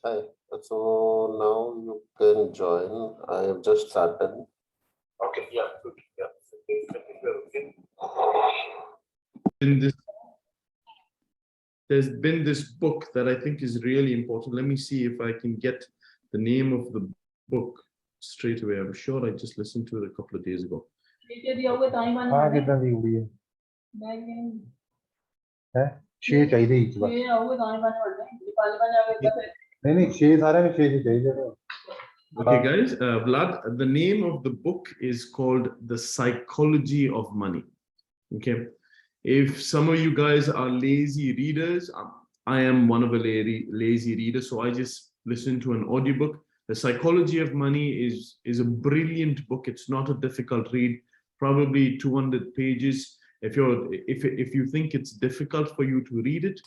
Hi. So now you can join. I have just started. Okay, yeah, good. Yeah, I think we're okay. In this, there's been this book that I think is really important. Let me see if I can get the name of the book straight away. I'm sure I just listened to it a couple of days ago. ਆ ਕਿਦਾਂ ਦੀ ਕੁੜੀ ਹੈ ਹੈ 6 ਚਾਹੀਦੇ ਇੱਕ ਵਾਰ ਨਹੀਂ 6 ਸਾਰਿਆਂ ਨੂੰ 6 ਚਾਹੀਦੇ ਨੇ Okay, guys, Vlad, the name of the book is called The Psychology of Money. Okay. If some of you guys are lazy readers, I am one of a lazy readers, so I just listen to an audiobook. The Psychology of Money is a brilliant book. It's not a difficult read, probably 200 pages. If you think it's difficult for you to read it,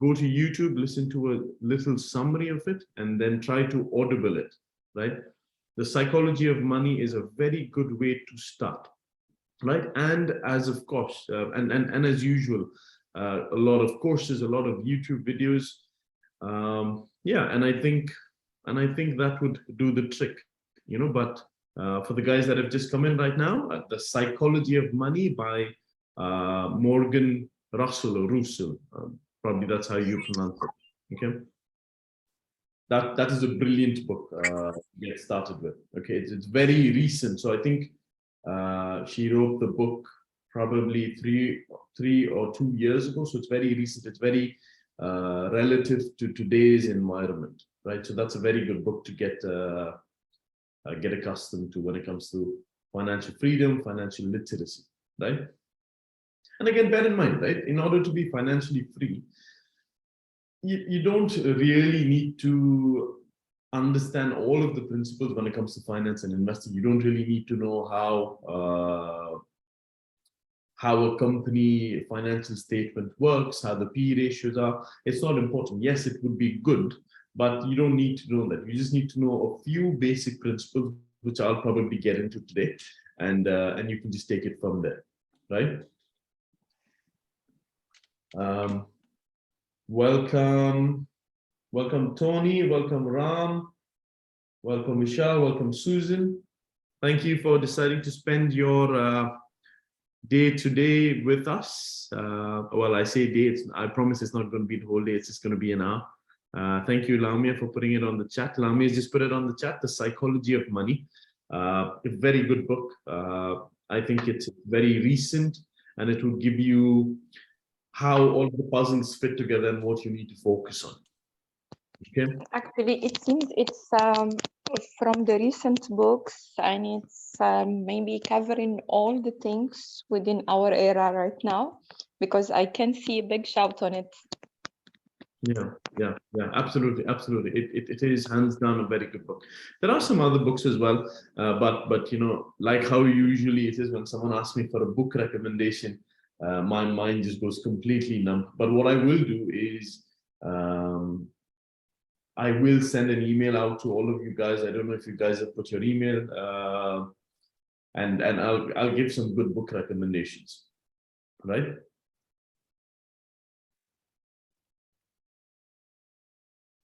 go to YouTube, listen to a little summary of it, and then try to audible it, right? The Psychology of Money is a very good way to start, right? And as of course, and as usual, a lot of courses, a lot of YouTube videos. Yeah, and I think that would do the trick, you know. But for the guys that have just come in right now, The Psychology of Money by Morgan Russell or Russell, probably that's how you pronounce it. Okay, that is a brilliant book to get started with. Okay, it's very recent, so I think she wrote the book probably three or 2 years ago, so it's very recent. It's very relative to today's environment, right? So that's a very good book to get accustomed to when it comes to financial freedom, financial literacy, right? And again, bear in mind, right, in order to be financially free, you don't really need to understand all of the principles when it comes to finance and investing. You don't really need to know how a company financial statement works, how the P ratios are. It's not important. Yes, it would be good, but you don't need to know that. You just need to know a few basic principles, which I'll probably get into today, and you can just take it from there, right? Welcome Tony, welcome Ram, welcome Michelle, welcome Susan. Thank you for deciding to spend your day today with us. Well, I say day, I promise it's not going to be the whole day, it's just going to be an hour. Thank you, Lamia, for putting it on the chat. Lamia has just put it on the chat, The Psychology of Money. A very good book. I think it's very recent, and it will give you how all the puzzles fit together and what you need to focus on. Okay. Actually, it seems it's from the recent books, and it's maybe covering all the things within our era right now, because I can see a big shout on it. Yeah, absolutely. It is hands down a very good book. There are some other books as well, but you know, like how usually it is when someone asks me for a book recommendation, my mind just goes completely numb. But what I will do is I will send an email out to all of you guys. I don't know if you guys have put your email, and I'll give some good book recommendations, right?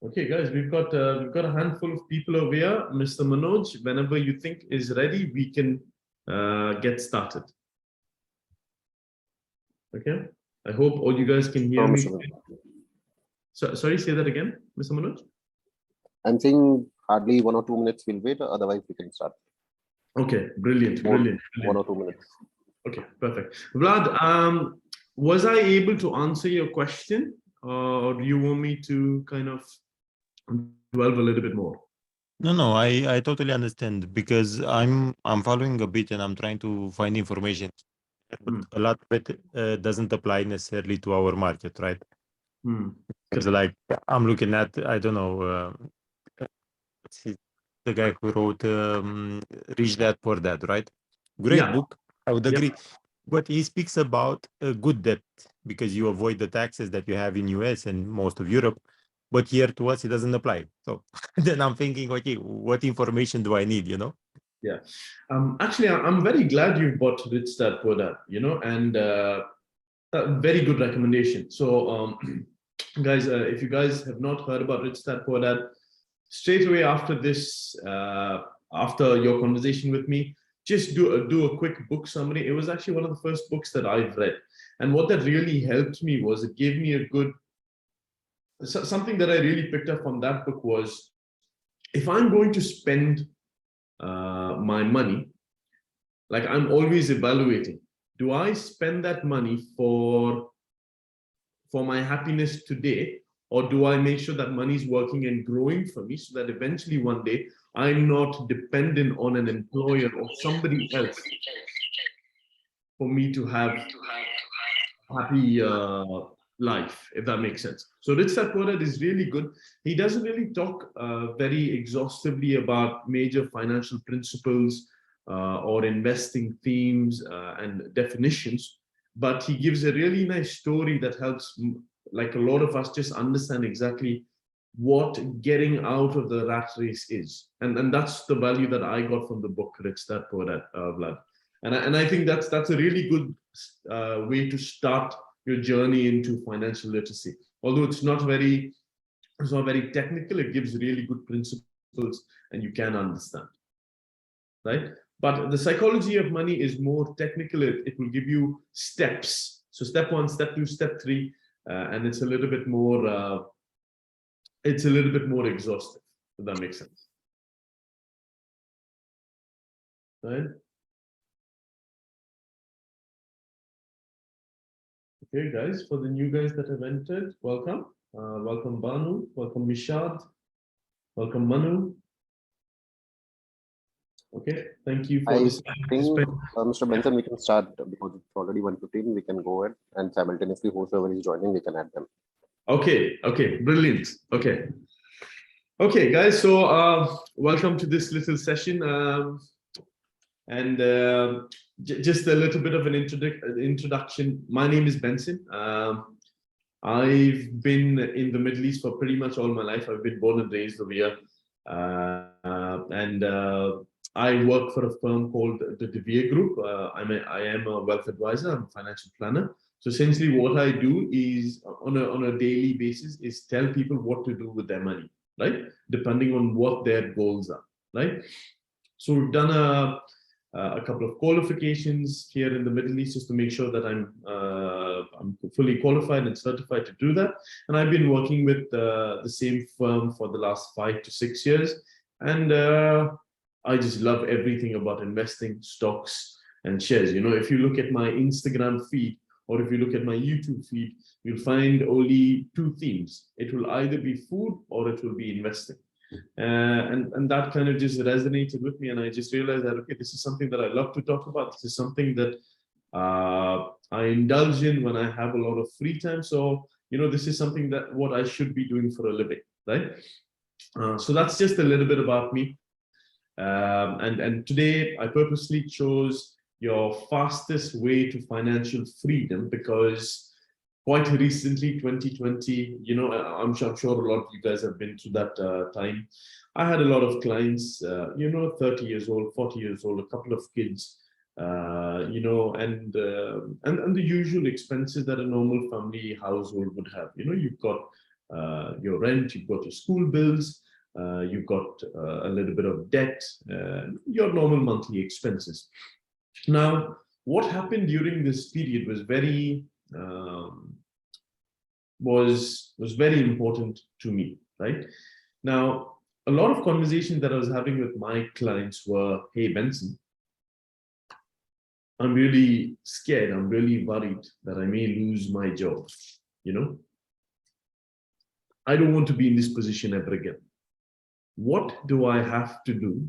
Okay, guys, we've got a handful of people over here. Mr. Manoj, whenever you think is ready, we can get started. Okay, I hope all you guys can hear me. So, sorry, say that again, Mr. Manoj. I'm saying hardly 1 or 2 minutes we'll wait, otherwise we can start. Okay, brilliant. 1 or 2 minutes. Okay, perfect. Vlad, was I able to answer your question, or do you want me to kind of delve a little bit more? No, I totally understand, because I'm following a bit and I'm trying to find information. But a lot of it doesn't apply necessarily to our market, right? Because like I'm looking at, I don't know, the guy who wrote Rich Dad Poor Dad, right? Great book, I would agree. But he speaks about a good debt, because you avoid the taxes that you have in US and most of Europe. But here to us, it doesn't apply. So then I'm thinking, okay, what information do I need, you know? Yeah. Actually, I'm very glad you bought Rich Dad Poor Dad, you know, and a very good recommendation. So, guys, if you guys have not heard about Rich Dad Poor Dad, straight away after this, after your conversation with me, just do a quick book summary. It was actually one of the first books that I've read. And what that really helped me was it gave me a good, something that I really picked up from that book was, if I'm going to spend my money, like I'm always evaluating, do I spend that money for my happiness today, or do I make sure that money is working and growing for me so that eventually one day I'm not dependent on an employer or somebody else for me to have happy life, if that makes sense. So Rich Dad Poor Dad is really good. He doesn't really talk very exhaustively about major financial principles or investing themes and definitions, but he gives a really nice story that helps, like a lot of us, just understand exactly what getting out of the rat race is. And that's the value that I got from the book, Rich Dad Poor Dad, Vlad. And I think that's a really good way to start your journey into financial literacy. Although it's not very technical, it gives really good principles and you can understand, right? But the psychology of money is more technical. It will give you steps. So step 1, step 2, step 3, and it's a little bit more exhaustive, if that makes sense, right? Okay, guys, for the new guys that have entered, welcome. Welcome Banu, welcome Mishad, welcome Manu. Okay, thank you for I this. think, Mr. Benson, we can start because it's already 1:15. We can go ahead and simultaneously, whoever is joining, we can add them. Okay, brilliant. Okay, guys, so welcome to this little session. Just a little bit of an introduction. My name is Benson. I've been in the Middle East for pretty much all my life. I've been born and raised over here. I work for a firm called the deVere Group. I am a wealth advisor. I'm a financial planner. So essentially what I do is on a daily basis is tell people what to do with their money, right? Depending on what their goals are, right? So we've done a couple of qualifications here in the Middle East just to make sure that I'm fully qualified and certified to do that. And I've been working with the same firm for the last 5 to 6 years. And I just love everything about investing, stocks and shares. You know, if you look at my Instagram feed or if you look at my YouTube feed, you'll find only 2 themes. It will either be food or it will be investing. And that kind of just resonated with me, and I just realized that, okay, this is something that I love to talk about. This is something that I indulge in when I have a lot of free time. So, you know, this is something that what I should be doing for a living, right? So that's just a little bit about me. And today I purposely chose your fastest way to financial freedom because quite recently, 2020, you know, I'm sure a lot of you guys have been through that time. I had a lot of clients, you know, 30 years old, 40 years old, a couple of kids, you know, and the usual expenses that a normal family household would have. You know, you've got your rent, you've got your school bills, you've got a little bit of debt, your normal monthly expenses. Now, what happened during this period was very very important to me, right? Now, a lot of conversations that I was having with my clients were, hey, Benson, I'm really scared. I'm really worried that I may lose my job. You know, I don't want to be in this position ever again. What do I have to do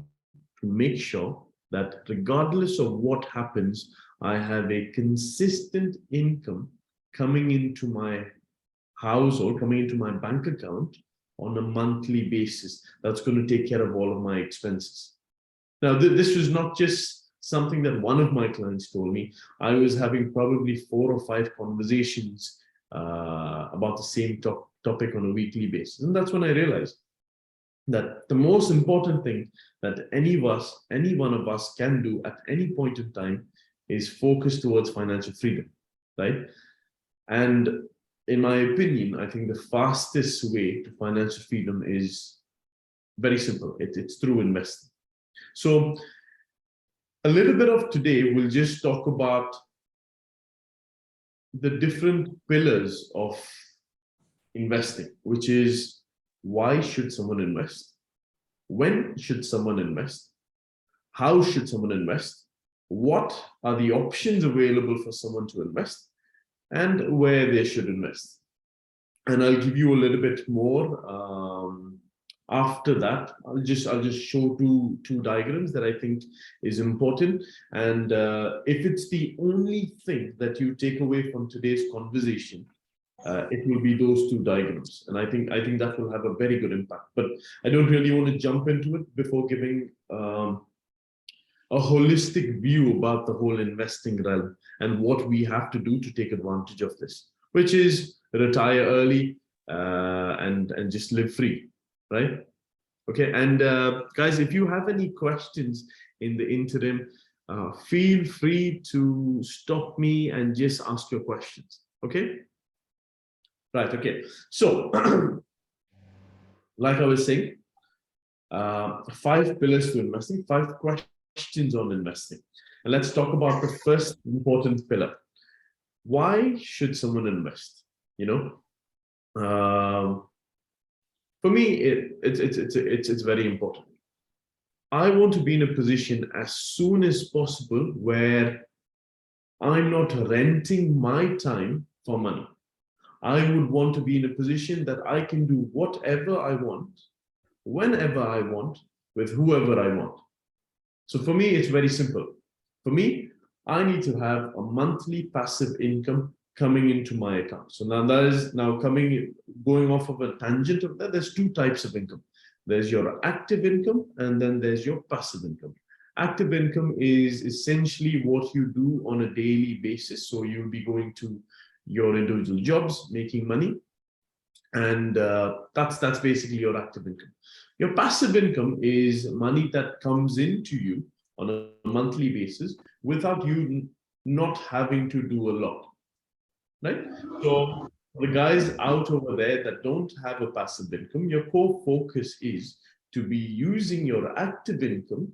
to make sure that regardless of what happens, I have a consistent income coming into my household, coming into my bank account on a monthly basis that's going to take care of all of my expenses? Now, this was not just something that one of my clients told me. I was having probably 4 or 5 conversations about the same topic on a weekly basis. And that's when I realized that the most important thing that any one of us can do at any point in time is focus towards financial freedom, right? And in my opinion, I think the fastest way to financial freedom is Very simple. It's through investing. So a little bit of today, we'll just talk about the different pillars of investing, which is why should someone invest? When should someone invest? How should someone invest? What are the options available for someone to invest? And where they should invest. And I'll give you a little bit more. After that, I'll just show two diagrams that I think is important. And if it's the only thing that you take away from today's conversation, it will be those two diagrams. And I think that will have a very good impact. But I don't really want to jump into it before giving a holistic view about the whole investing realm and what we have to do to take advantage of this, which is retire early and just live free, right? Okay, and guys, if you have any questions in the interim, feel free to stop me and just ask your questions, okay? Right, okay. So, like I was saying, 5 pillars to investing, 5 questions on investing. And let's talk about the first important pillar. Why should someone invest? You know, for me, it's very important. I want to be in a position as soon as possible where I'm not renting my time for money. I would want to be in a position that I can do whatever I want, whenever I want, with whoever I want. So for me, it's very simple. For me, I need to have a monthly passive income coming into my account. So now that is going off of a tangent of that, there's 2 types of income. There's your active income and then there's your passive income. Active income is essentially what you do on a daily basis. So you'll be going to your individual jobs, making money. And that's basically your active income. Your passive income is money that comes into you on a monthly basis without you not having to do a lot, right? So the guys out over there that don't have a passive income, your core focus is to be using your active income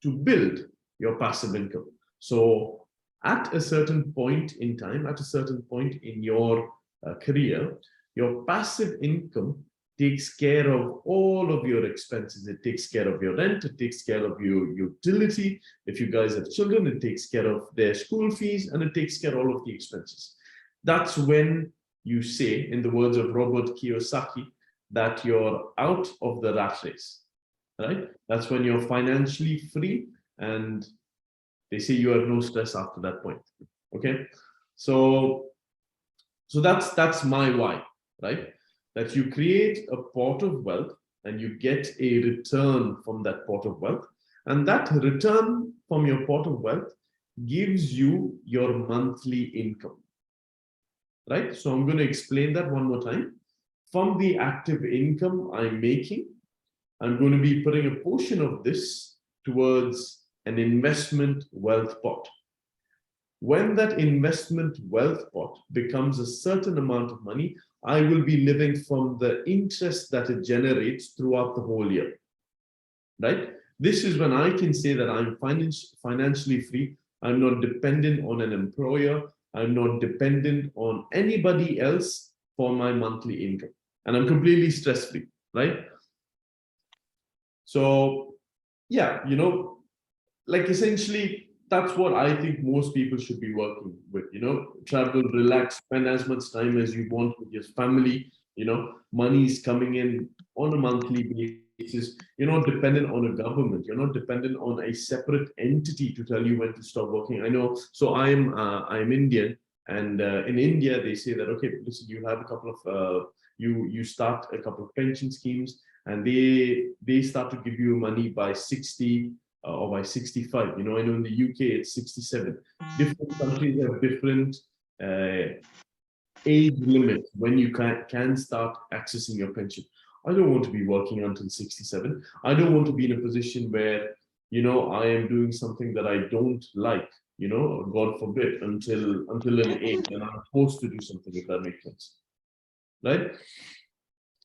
to build your passive income. So at a certain point in time, at a certain point in your career, your passive income takes care of all of your expenses. It takes care of your rent, it takes care of your utility. If you guys have children, it takes care of their school fees, and it takes care of all of the expenses. That's when you say, in the words of Robert Kiyosaki, that you're out of the rat race, right? That's when you're financially free, and they say you have no stress after that point, okay? So that's my why, right? That you create a pot of wealth and you get a return from that pot of wealth. And that return from your pot of wealth gives you your monthly income, right? So I'm going to explain that one more time. From the active income I'm making, I'm going to be putting a portion of this towards an investment wealth pot. When that investment wealth pot becomes a certain amount of money, I will be living from the interest that it generates throughout the whole year, right? This is when I can say that I'm financially free. I'm not dependent on an employer. I'm not dependent on anybody else for my monthly income. And I'm completely stress-free, right? So, yeah, you know, like essentially, that's what I think most people should be working with, you know, travel, relax, spend as much time as you want with your family, you know, money is coming in on a monthly basis. You're not dependent on a government. You're not dependent on a separate entity to tell you when to stop working. I know, so I'm Indian, and in India, they say that, okay, listen, you have a couple of, you start a couple of pension schemes, and they start to give you money by 60, or by 65. You know, I know in the UK it's 67. Different countries have different age limits when you can start accessing your pension. I don't want to be working until 67. I don't want to be in a position where, you know, I am doing something that I don't like, you know, God forbid, until an age, and I'm forced to do something, if that makes sense, right?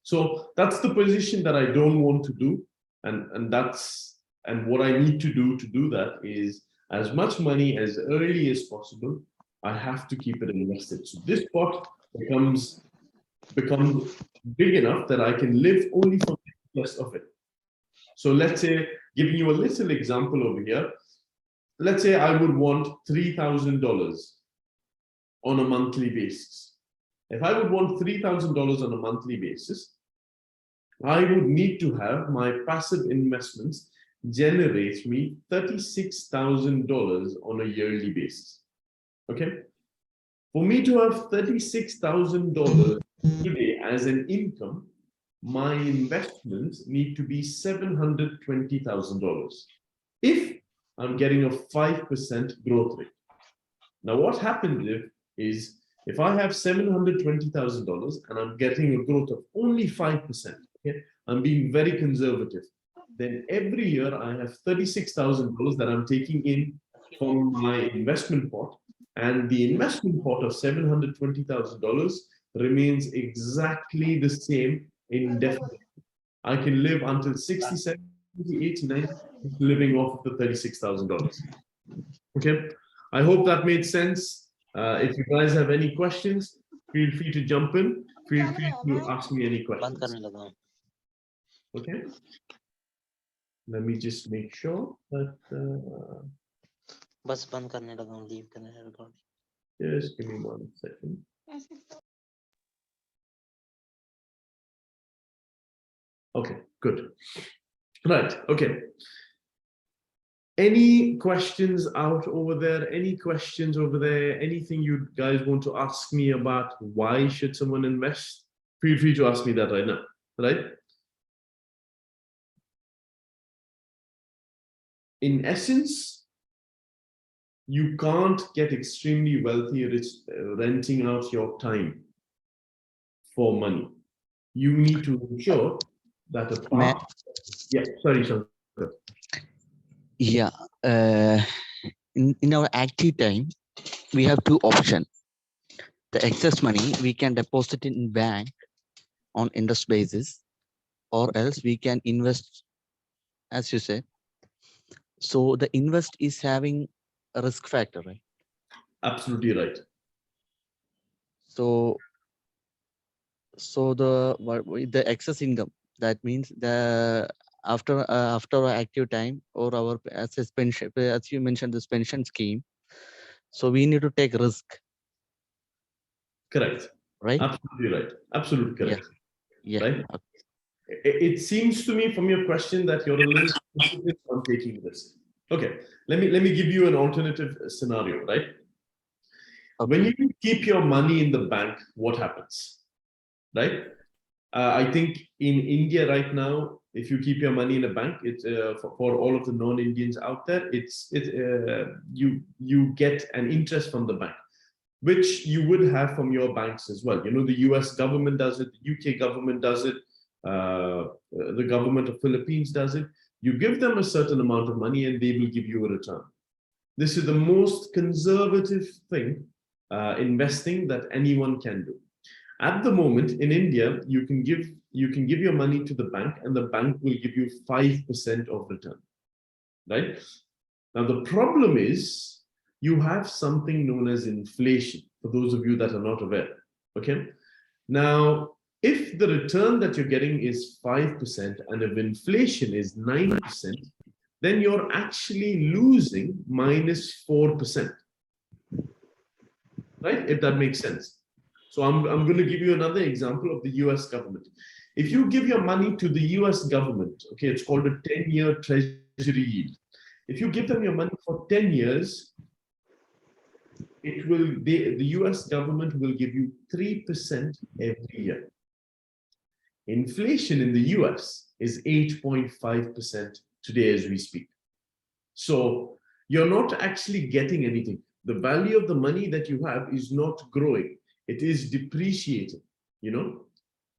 So that's the position that I don't want to do. And what I need to do that is as much money as early as possible. I have to keep it invested. So this pot becomes big enough that I can live only from the interest of it. So let's say, giving you a little example over here, let's say I would want $3,000 on a monthly basis. If I would want $3,000 on a monthly basis, I would need to have my passive investments generate me $36,000 on a yearly basis. Okay? For me to have $36,000 today as an income, my investments need to be $720,000 if I'm getting a 5% growth rate. Now, what happens is if I have $720,000 and I'm getting a growth of only 5%, okay, I'm being very conservative, then every year I have $36,000 that I'm taking in from my investment pot, and the investment pot of $720,000 remains exactly the same indefinitely. I can live until 67, 89, living off of the $36,000. Okay, I hope that made sense. If you guys have any questions, feel free to jump in. Feel free to ask me any questions. Okay. Let me just make sure that. बस बंद करने लगा हूँ, leave करने लगा हूँ. Just give me 1 second. Okay, good. Right, okay. Any questions out over there? Any questions over there? Anything you guys want to ask me about why should someone invest? Feel free to ask me that right now, right? In essence, you can't get extremely wealthy renting out your time for money. You need to ensure that a part. Yeah, sorry, Shankar. Yeah, in our active time, we have two options. The excess money we can deposit in bank on interest basis, or else we can invest, as you said. So the invest is having a risk factor, right? Absolutely right. So the excess income, that means the after our active time or our as pension, as you mentioned, this pension scheme. So we need to take risk. Correct. Right. Absolutely right. Absolutely correct. Yeah. Right. Okay. It seems to me from your question that you're a little specific on taking this. Okay. Let me give you an alternative scenario. Right. Okay. When you keep your money in the bank, what happens? Right. I think in India right now, if you keep your money in a bank, it's for all of the non-Indians out there, you get an interest from the bank, which you would have from your banks as well. You know, the US government does it, the UK government does it, the government of Philippines does it. You give them a certain amount of money and they will give you a return. This is the most conservative thing, investing that anyone can do. At the moment in India, you can give your money to the bank and the bank will give you 5% of return, right? Now, the problem is you have something known as inflation, for those of you that are not aware, okay? Now, if the return that you're getting is 5% and if inflation is 9%, then you're actually losing minus 4%, right? If that makes sense. So I'm going to give you another example of the US government. If you give your money to the US government, okay, it's called a 10-year treasury yield. If you give them your money for 10 years, the US government will give you 3% every year. Inflation in the US is 8.5% today as we speak. So you're not actually getting anything. The value of the money that you have is not growing. It is depreciating, you know.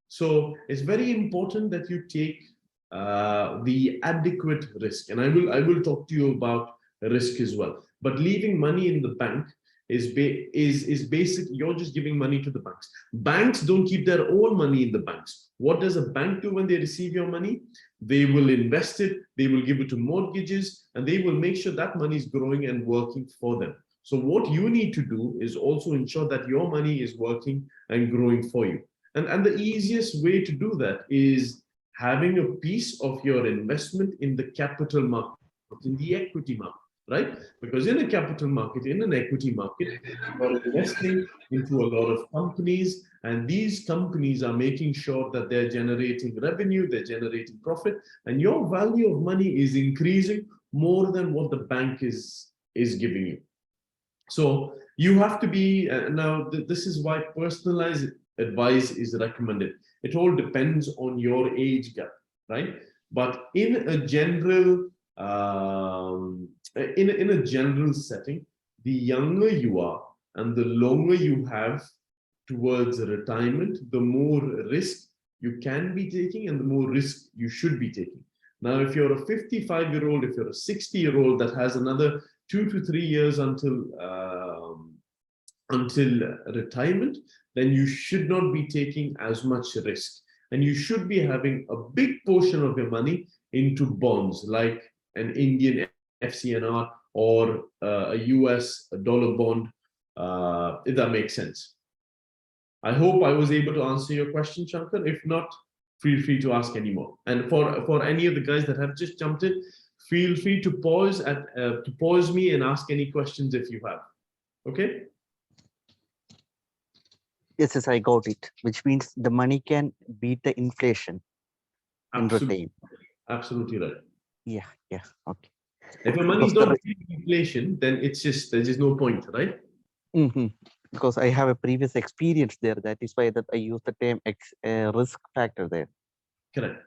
So it's very important that you take the adequate risk. And I will talk to you about risk as well. But leaving money in the bank is basic. You're just giving money to the banks. Banks don't keep their own money in the banks. What does a bank do when they receive your money? They will invest it, they will give it to mortgages, and they will make sure that money is growing and working for them. So what you need to do is also ensure that your money is working and growing for you. And the easiest way to do that is having a piece of your investment in the capital market, in the equity market, right? Because in a capital market, in an equity market, you're investing into a lot of companies, and these companies are making sure that they're generating revenue, they're generating profit, and your value of money is increasing more than what the bank is giving you. So you have to be, now this is why personalized advice is recommended. It all depends on your age gap, right? But in a general, in a general setting, the younger you are and the longer you have towards retirement, the more risk you can be taking and the more risk you should be taking. Now, if you're a 55-year-old, if you're a 60-year-old that has another 2 to 3 years until retirement, then you should not be taking as much risk. And you should be having a big portion of your money into bonds, like an Indian FCNR or a US dollar bond, if that makes sense. I hope I was able to answer your question, Shankar. If not, feel free to ask any more. And for any of the guys that have just jumped in, feel free to pause me and ask any questions if you have. Okay? Yes, I got it. Which means the money can beat the inflation and retain. Absolutely right. Yeah, okay. If your money is not beating inflation, then it's just there's just no point, right? Because I have a previous experience there. That is why that I use the term risk factor there. Correct.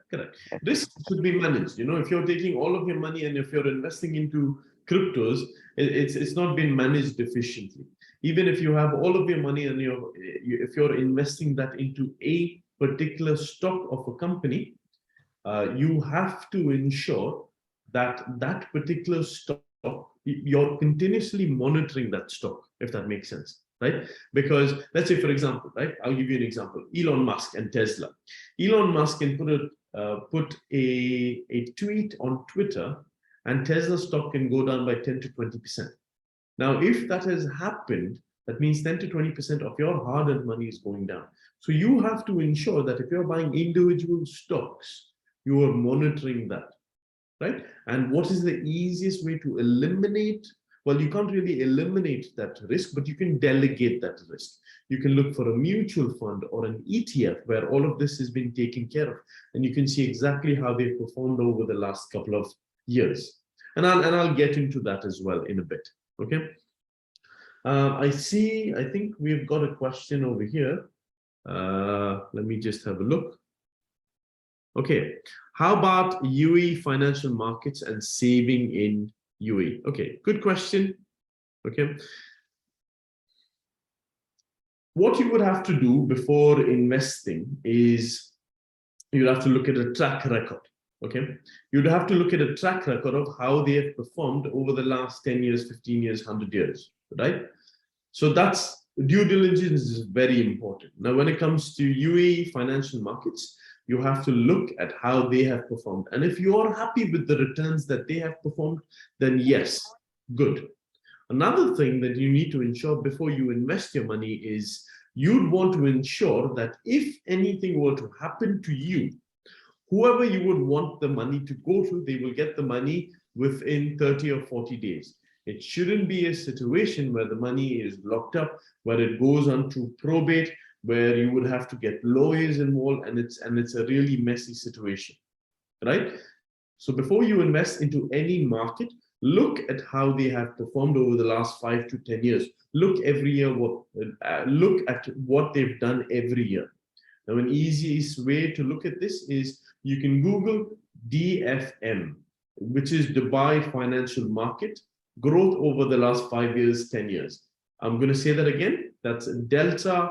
Risk should be managed. You know, if you're taking all of your money and if you're investing into cryptos, it's not been managed efficiently. Even if you have all of your money and if you're investing that into a particular stock of a company, you have to ensure that that particular stock, you're continuously monitoring that stock, if that makes sense, right? Because let's say, for example, right, I'll give you an example, Elon Musk and Tesla. Elon Musk can put a tweet on Twitter and Tesla stock can go down by 10 to 20%. Now, if that has happened, that means 10 to 20% of your hard-earned money is going down. So you have to ensure that if you're buying individual stocks, you are monitoring that, right? And what is the easiest way to eliminate? Well, you can't really eliminate that risk, but you can delegate that risk. You can look for a mutual fund or an ETF where all of this has been taken care of, and you can see exactly how they've performed over the last couple of years. And I'll get into that as well in a bit. Okay. I think we've got a question over here. Let me just have a look. Okay, how about UAE financial markets and saving in UAE? Okay, good question. Okay. What you would have to do before investing is you'd have to look at a track record. Okay, you'd have to look at a track record of how they have performed over the last 10 years, 15 years, 100 years, right? So that's due diligence is very important. Now, when it comes to UAE financial markets, you have to look at how they have performed. And if you are happy with the returns that they have performed, then yes, good. Another thing that you need to ensure before you invest your money is you'd want to ensure that if anything were to happen to you, whoever you would want the money to go to, they will get the money within 30 or 40 days. It shouldn't be a situation where the money is locked up, where it goes on to probate, where you would have to get lawyers involved, and it's a really messy situation, right? So before you invest into any market, look at how they have performed over the last 5 to 10 years. Look every year, look at what they've done every year. Now, an easiest way to look at this is you can Google DFM, which is Dubai Financial Market, growth over the last 5 years, 10 years. I'm going to say that again. That's Delta,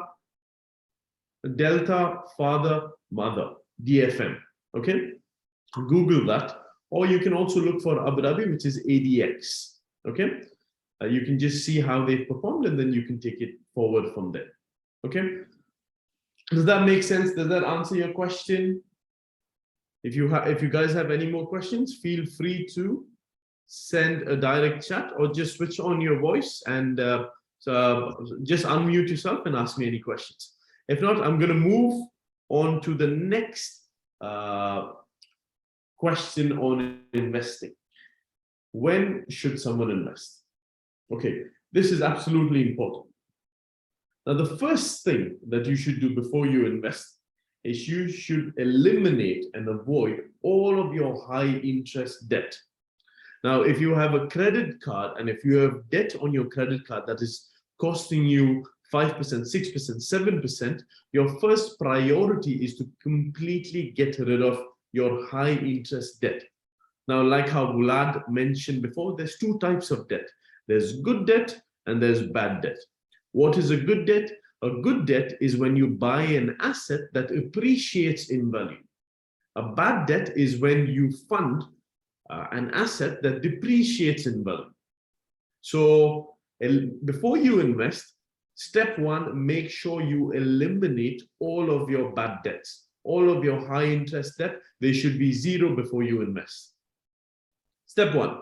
Father, Mother, DFM. Okay? Google that. Or you can also look for Abu Dhabi, which is ADX. Okay? You can just see how they've performed, and then you can take it forward from there. Okay. Does that make sense? Does that answer your question? If you guys have any more questions, feel free to send a direct chat or just switch on your voice and just unmute yourself and ask me any questions. If not, I'm going to move on to the next question on investing. When should someone invest? Okay, this is absolutely important. Now, the first thing that you should do before you invest is you should eliminate and avoid all of your high interest debt. Now, if you have a credit card and if you have debt on your credit card that is costing you 5%, 6%, 7%, your first priority is to completely get rid of your high interest debt. Now, like how Vlad mentioned before, there's two types of debt. There's good debt and there's bad debt. What is a good debt? A good debt is when you buy an asset that appreciates in value. A bad debt is when you fund an asset that depreciates in value. So before you invest, step one, make sure you eliminate all of your bad debts, all of your high interest debt. They should be zero before you invest. Step one.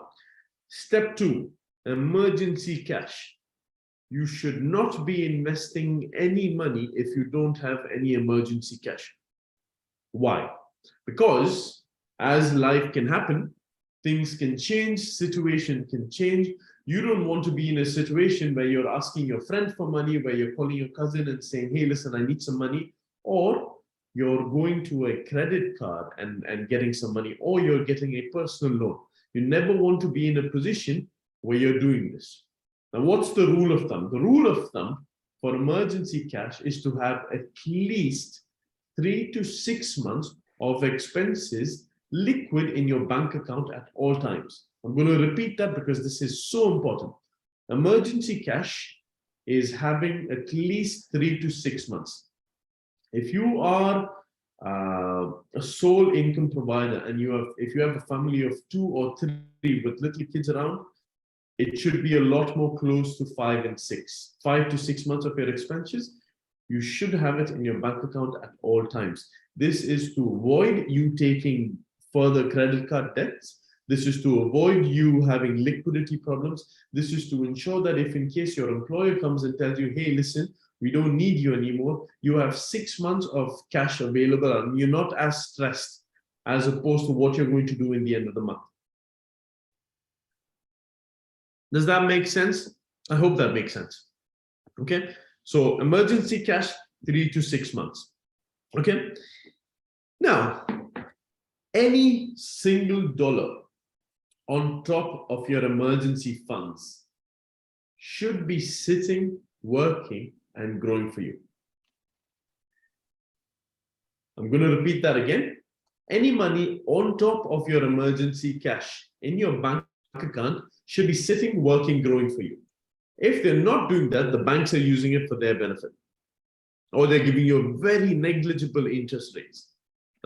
Step two, emergency cash. You should not be investing any money if you don't have any emergency cash. Why? Because as life can happen, things can change, situation can change. You don't want to be in a situation where you're asking your friend for money, where you're calling your cousin and saying, hey, listen, I need some money, or you're going to a credit card and getting some money, or you're getting a personal loan. You never want to be in a position where you're doing this. Now, what's the rule of thumb? The rule of thumb for emergency cash is to have at least 3 to 6 months of expenses liquid in your bank account at all times. I'm going to repeat that because this is so important. Emergency cash is having at least 3 to 6 months. If you are a sole income provider and if you have a family of 2 or 3 with little kids around, it should be a lot more close to 5 to 6 months of your expenses. You should have it in your bank account at all times. This is to avoid you taking further credit card debts. This is to avoid you having liquidity problems. This is to ensure that if in case your employer comes and tells you, hey, listen, we don't need you anymore, you have 6 months of cash available and you're not as stressed as opposed to what you're going to do in the end of the month. Does that make sense? I hope that makes sense. Okay, so emergency cash, 3 to 6 months. Okay, now, any single dollar on top of your emergency funds should be sitting, working, and growing for you. I'm going to repeat that again. Any money on top of your emergency cash in your bank account should be sitting, working, growing for you. If they're not doing that, the banks are using it for their benefit, or they're giving you very negligible interest rates,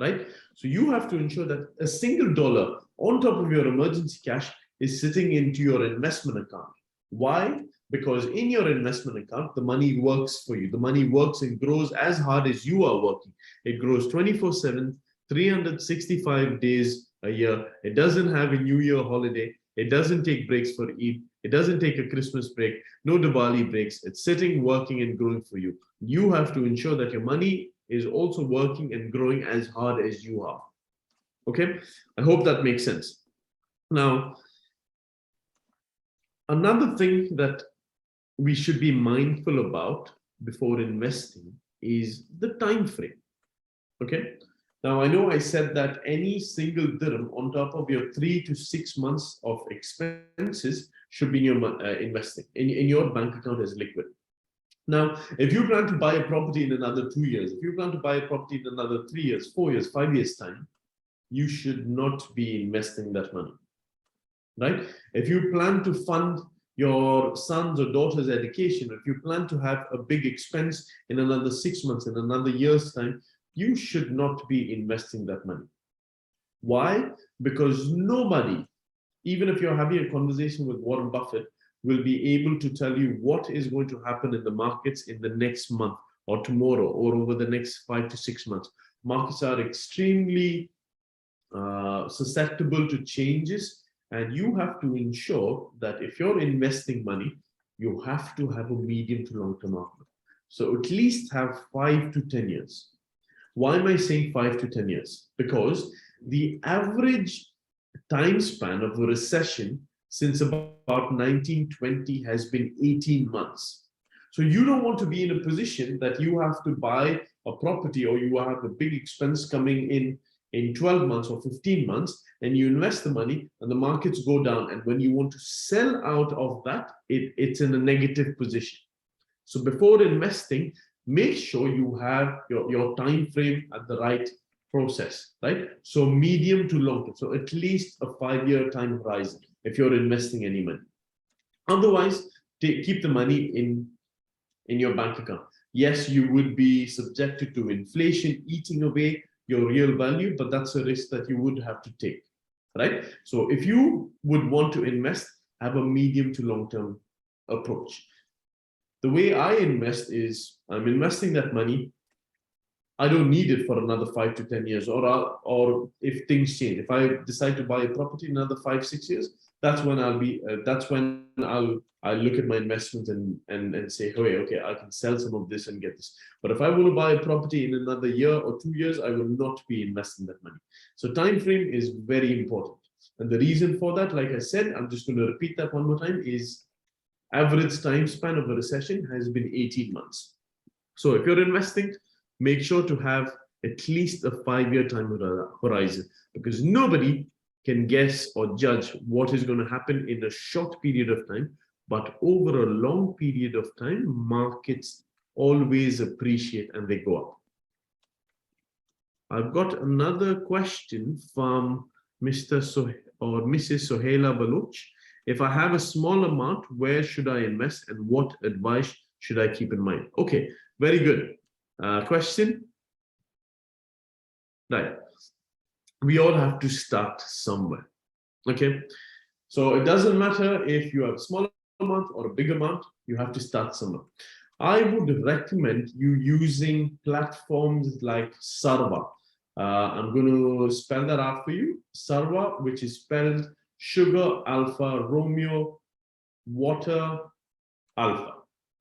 right? So you have to ensure that a single dollar on top of your emergency cash is sitting into your investment account. Why? Because in your investment account, the money works for you. The money works and grows as hard as you are working. It grows 24/7, 365 days a year. It doesn't have a New Year holiday. It doesn't take breaks for Eid. It doesn't take a Christmas break. No Diwali breaks. It's sitting, working, and growing for you. You have to ensure that your money is also working and growing as hard as you are. Okay? I hope that makes sense. Now, another thing that we should be mindful about before investing is the time frame. Okay? Now, I know I said that any single dirham on top of your 3 to 6 months of expenses should be in your investing, in your bank account as liquid. Now, if you plan to buy a property in another 2 years, if you plan to buy a property in another 3 years, 4 years, 5 years time, you should not be investing that money, right? If you plan to fund your son's or daughter's education, if you plan to have a big expense in another 6 months, in another year's time, you should not be investing that money. Why? Because nobody, even if you're having a conversation with Warren Buffett, will be able to tell you what is going to happen in the markets in the next month or tomorrow or over the next 5 to 6 months. Markets are extremely susceptible to changes, and you have to ensure that if you're investing money, you have to have a medium to long-term outlook. So at least have 5 to 10 years. Why am I saying 5 to 10 years? Because the average time span of a recession since about 1920 has been 18 months. So you don't want to be in a position that you have to buy a property or you have a big expense coming in 12 months or 15 months, and you invest the money and the markets go down. And when you want to sell out of that, it's in a negative position. So before investing, make sure you have your time frame at the right process, right? So medium to long term. So at least a 5-year time horizon if you're investing any money. Otherwise, keep the money in your bank account. Yes, you would be subjected to inflation eating away your real value, but that's a risk that you would have to take, right? So if you would want to invest, have a medium to long-term approach. The way I invest is I'm investing that money. I don't need it for another 5 to 10 years, or if things change, if I decide to buy a property in another 5, 6 years, that's when I'll look at my investments and say, hey, okay, I can sell some of this and get this. But if I want to buy a property in another year or 2 years, I will not be investing that money. So time frame is very important. And the reason for that, like I said, I'm just going to repeat that one more time, is average time span of a recession has been 18 months. So if you're investing, make sure to have at least a 5-year time horizon, because nobody can guess or judge what is going to happen in a short period of time. But over a long period of time, markets always appreciate and they go up. I've got another question from Mr. or Mrs. Sohaila Baloch. If I have a small amount, where should I invest and what advice should I keep in mind? Okay, very good question. Right. We all have to start somewhere. Okay. So it doesn't matter if you have a small amount or a big amount, you have to start somewhere. I would recommend you using platforms like Sarva. I'm going to spell that out for you. Sarva, which is spelled Sugar Alpha Romeo Water Alpha.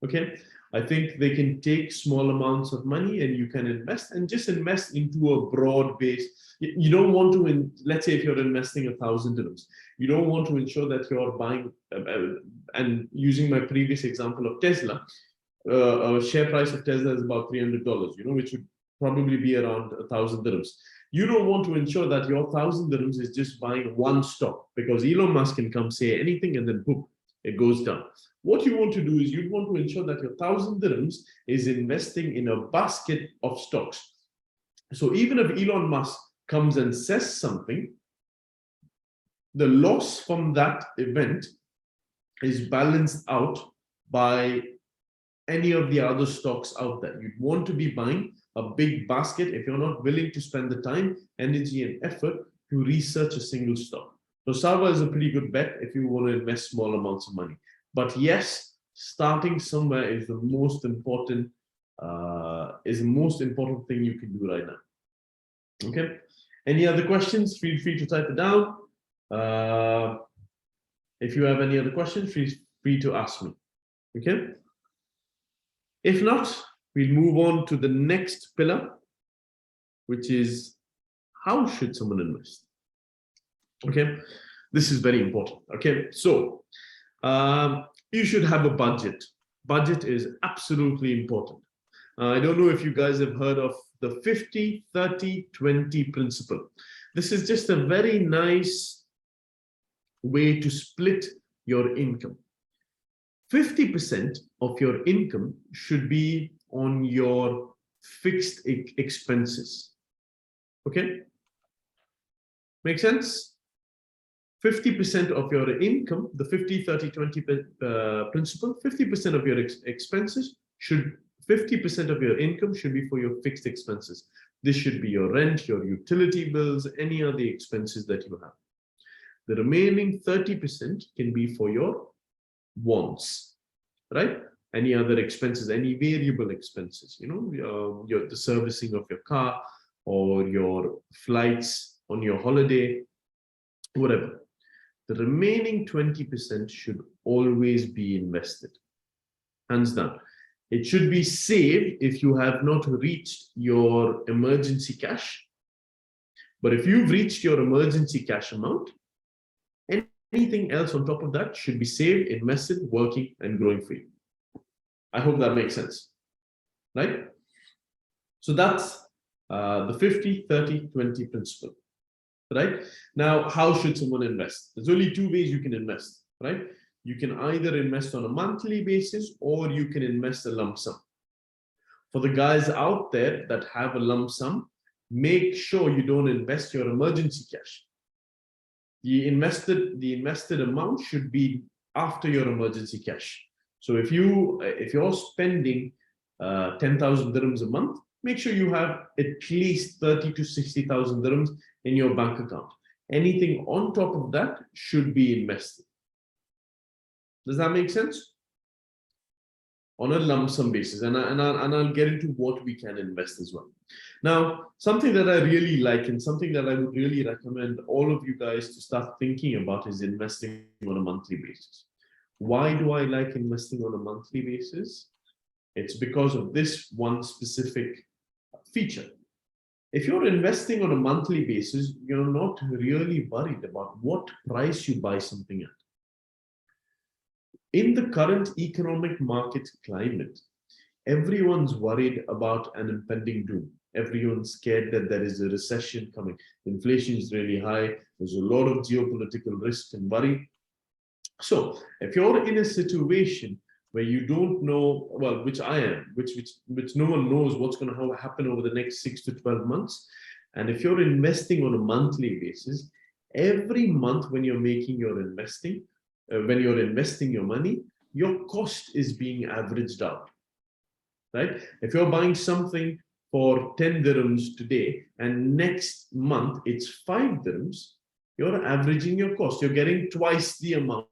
Okay, I think they can take small amounts of money and you can invest and just invest into a broad base. You don't want to, let's say if you're investing 1,000 dirhams, you don't want to ensure that you're buying, and using my previous example of Tesla, a share price of Tesla is about $300, which would probably be around 1,000 dirhams. You don't want to ensure that your 1,000 dirhams is just buying one stock, because Elon Musk can come say anything and then boom, it goes down. What you want to do is you want to ensure that your 1,000 dirhams is investing in a basket of stocks. So even if Elon Musk comes and says something, the loss from that event is balanced out by any of the other stocks out there. You'd want to be buying a big basket if you're not willing to spend the time, energy, and effort to research a single stock. So Sarva is a pretty good bet if you want to invest small amounts of money. But yes, starting somewhere is the most important thing you can do right now. Okay. Any other questions? Feel free to type it down. If you have any other questions, feel free to ask me. Okay. If not, we'll move on to the next pillar, which is how should someone invest? Okay, this is very important. Okay, so you should have a budget. Budget is absolutely important. I don't know if you guys have heard of the 50-30-20 principle. This is just a very nice way to split your income. 50% of your income should be on your fixed expenses. Okay? Make sense? 50% of your income, the 50-30-20 principle, 50% of your expenses should, 50% of your income should be for your fixed expenses. This should be your rent, your utility bills, any other expenses that you have. The remaining 30% can be for your wants, right? Any other expenses, any variable expenses, the servicing of your car or your flights on your holiday, whatever. The remaining 20% should always be invested. Hands down. It should be saved if you have not reached your emergency cash. But if you've reached your emergency cash amount, anything else on top of that should be saved, invested, working, and growing for you. I hope that makes sense, right? So that's the 50, 30, 20 principle, right? Now, how should someone invest? There's only two ways you can invest, right? You can either invest on a monthly basis or you can invest a lump sum. For the guys out there that have a lump sum, make sure you don't invest your emergency cash. The invested amount should be after your emergency cash. So if you're spending 10,000 dirhams a month, make sure you have at least 30 to 60,000 dirhams in your bank account. Anything on top of that should be invested. Does that make sense? On a lump sum basis, and I'll get into what we can invest as well. Now, something that I really like and something that I would really recommend all of you guys to start thinking about is investing on a monthly basis. Why do I like investing on a monthly basis? It's because of this one specific feature. If you're investing on a monthly basis, you're not really worried about what price you buy something at. In the current economic market climate, everyone's worried about an impending doom. Everyone's scared that there is a recession coming. Inflation is really high. There's a lot of geopolitical risk and worry. So if you're in a situation where you don't know, well, which I am, which no one knows what's going to happen over the next 6 to 12 months, and if you're investing on a monthly basis, every month when you're making your investing, when you're investing your money, your cost is being averaged out, right? If you're buying something for 10 dirhams today and next month it's 5 dirhams, you're averaging your cost. You're getting twice the amount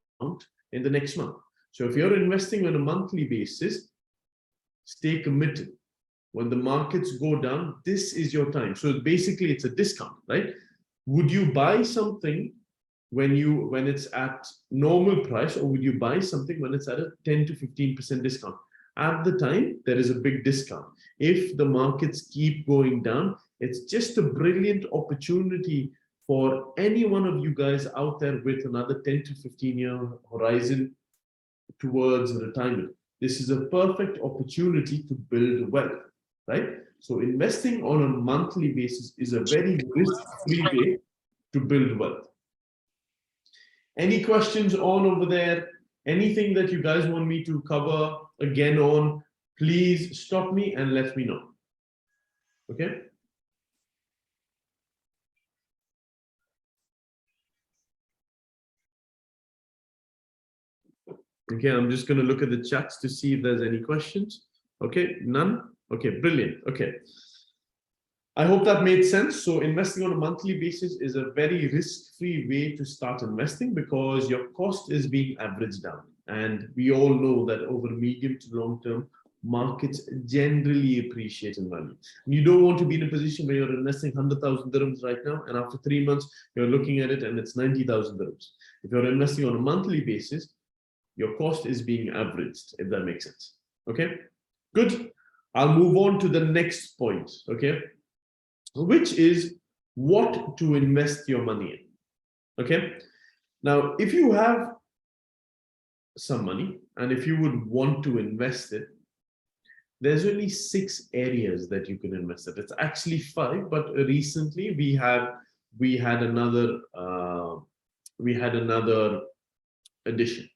in the next month. So if you're investing on a monthly basis, stay committed. When the markets go down, this is your time. So basically it's a discount, right? Would you buy something when it's at normal price, or would you buy something when it's at a 10 to 15% discount? At the time, there is a big discount. If the markets keep going down, it's just a brilliant opportunity for any one of you guys out there with another 10 to 15 year horizon towards retirement. This is a perfect opportunity to build wealth, right? So investing on a monthly basis is a very risk-free way to build wealth. Any questions on over there? Anything that you guys want me to cover again on, please stop me and let me know. Okay? Okay, I'm just going to look at the chats to see if there's any questions. Okay, none? Okay, brilliant. Okay. I hope that made sense. So investing on a monthly basis is a very risk-free way to start investing because your cost is being averaged down. And we all know that over medium to long term, markets generally appreciate in value. And you don't want to be in a position where you're investing 100,000 dirhams right now, and after 3 months, you're looking at it and it's 90,000 dirhams. If you're investing on a monthly basis, your cost is being averaged, if that makes sense. Okay, good. I'll move on to the next point, okay, which is what to invest your money in. Okay, now if you have some money and if you would want to invest it, there's only 6 areas that you can invest it. It's actually 5, but recently we had another addition.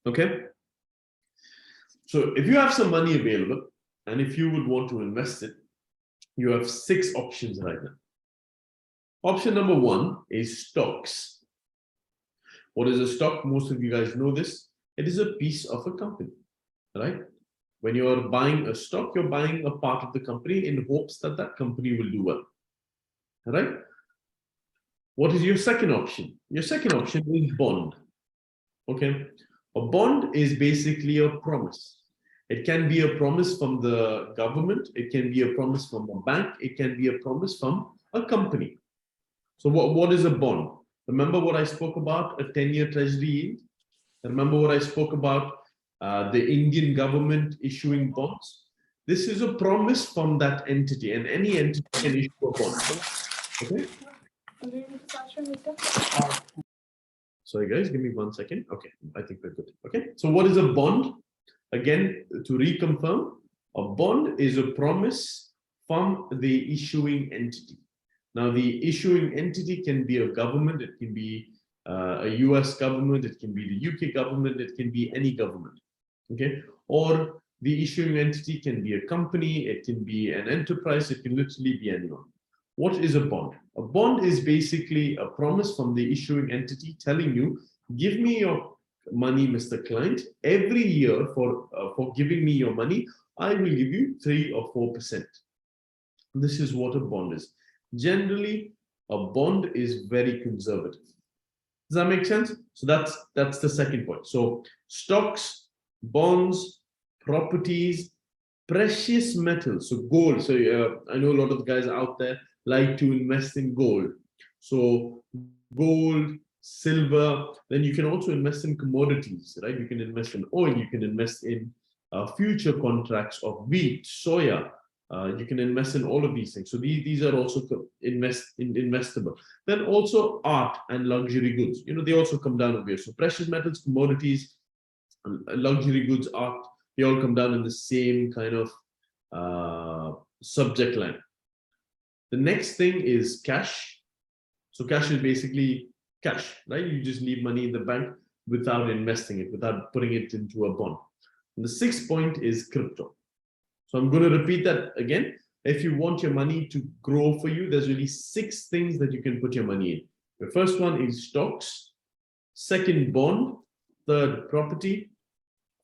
Okay, so if you have some money available and if you would want to invest it, you have 6 options right now. Option number 1 is stocks. What is a stock? Most of you guys know this. It is a piece of a company, right? When you're buying a stock, you're buying a part of the company in hopes that that company will do well, right? What is your second option? Your second option is bond. Okay. A bond is basically a promise. It can be a promise from the government. It can be a promise from a bank. It can be a promise from a company. So what is a bond? Remember what I spoke about, a 10-year treasury yield? Remember what I spoke about, the Indian government issuing bonds? This is a promise from that entity, and any entity can issue a bond. Okay. Sorry guys, give me 1 second. Okay, I think we're good. Okay, so what is a bond? Again, to reconfirm, a bond is a promise from the issuing entity. Now, the issuing entity can be a government, it can be a US government, it can be the UK government, it can be any government, okay? Or the issuing entity can be a company, it can be an enterprise, it can literally be anyone. What is a bond? A bond is basically a promise from the issuing entity telling you, give me your money, Mr. Client, every year for giving me your money, I will give you 3 or 4%. This is what a bond is. Generally, a bond is very conservative. Does that make sense? So that's the second point. So stocks, bonds, properties, precious metals, so gold. So I know a lot of guys out there like to invest in gold. So gold, silver, then you can also invest in commodities, right? You can invest in oil, you can invest in future contracts of wheat, soya. You can invest in all of these things. So these are also investable. Then also art and luxury goods. You know, they also come down over here. So precious metals, commodities, luxury goods, art, they all come down in the same kind of subject line. The next thing is cash. So cash is basically cash, right? You just leave money in the bank without investing it, without putting it into a bond. And the sixth point is crypto. So I'm going to repeat that again. If you want your money to grow for you, there's really 6 things that you can put your money in. The first one is stocks. Second, bond. Third, property.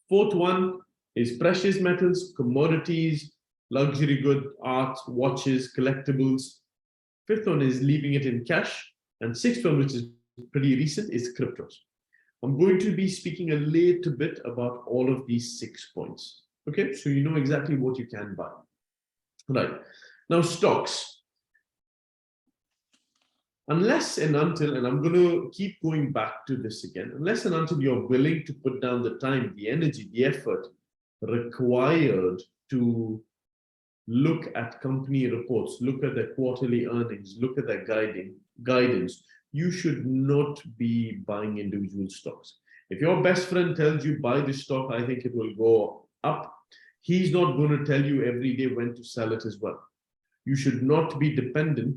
Fourth one is precious metals, commodities, luxury good, art, watches, collectibles. Fifth one is leaving it in cash. And sixth one, which is pretty recent, is cryptos. I'm going to be speaking a little bit about all of these 6 points. Okay, so you know exactly what you can buy. Right. Now, stocks. Unless and until, and I'm going to keep going back to this again, unless and until you're willing to put down the time, the energy, the effort required to look at company reports, look at their quarterly earnings, look at their guidance, you should not be buying individual stocks. If your best friend tells you buy this stock, I think it will go up, he's not going to tell you every day when to sell it as well. You should not be dependent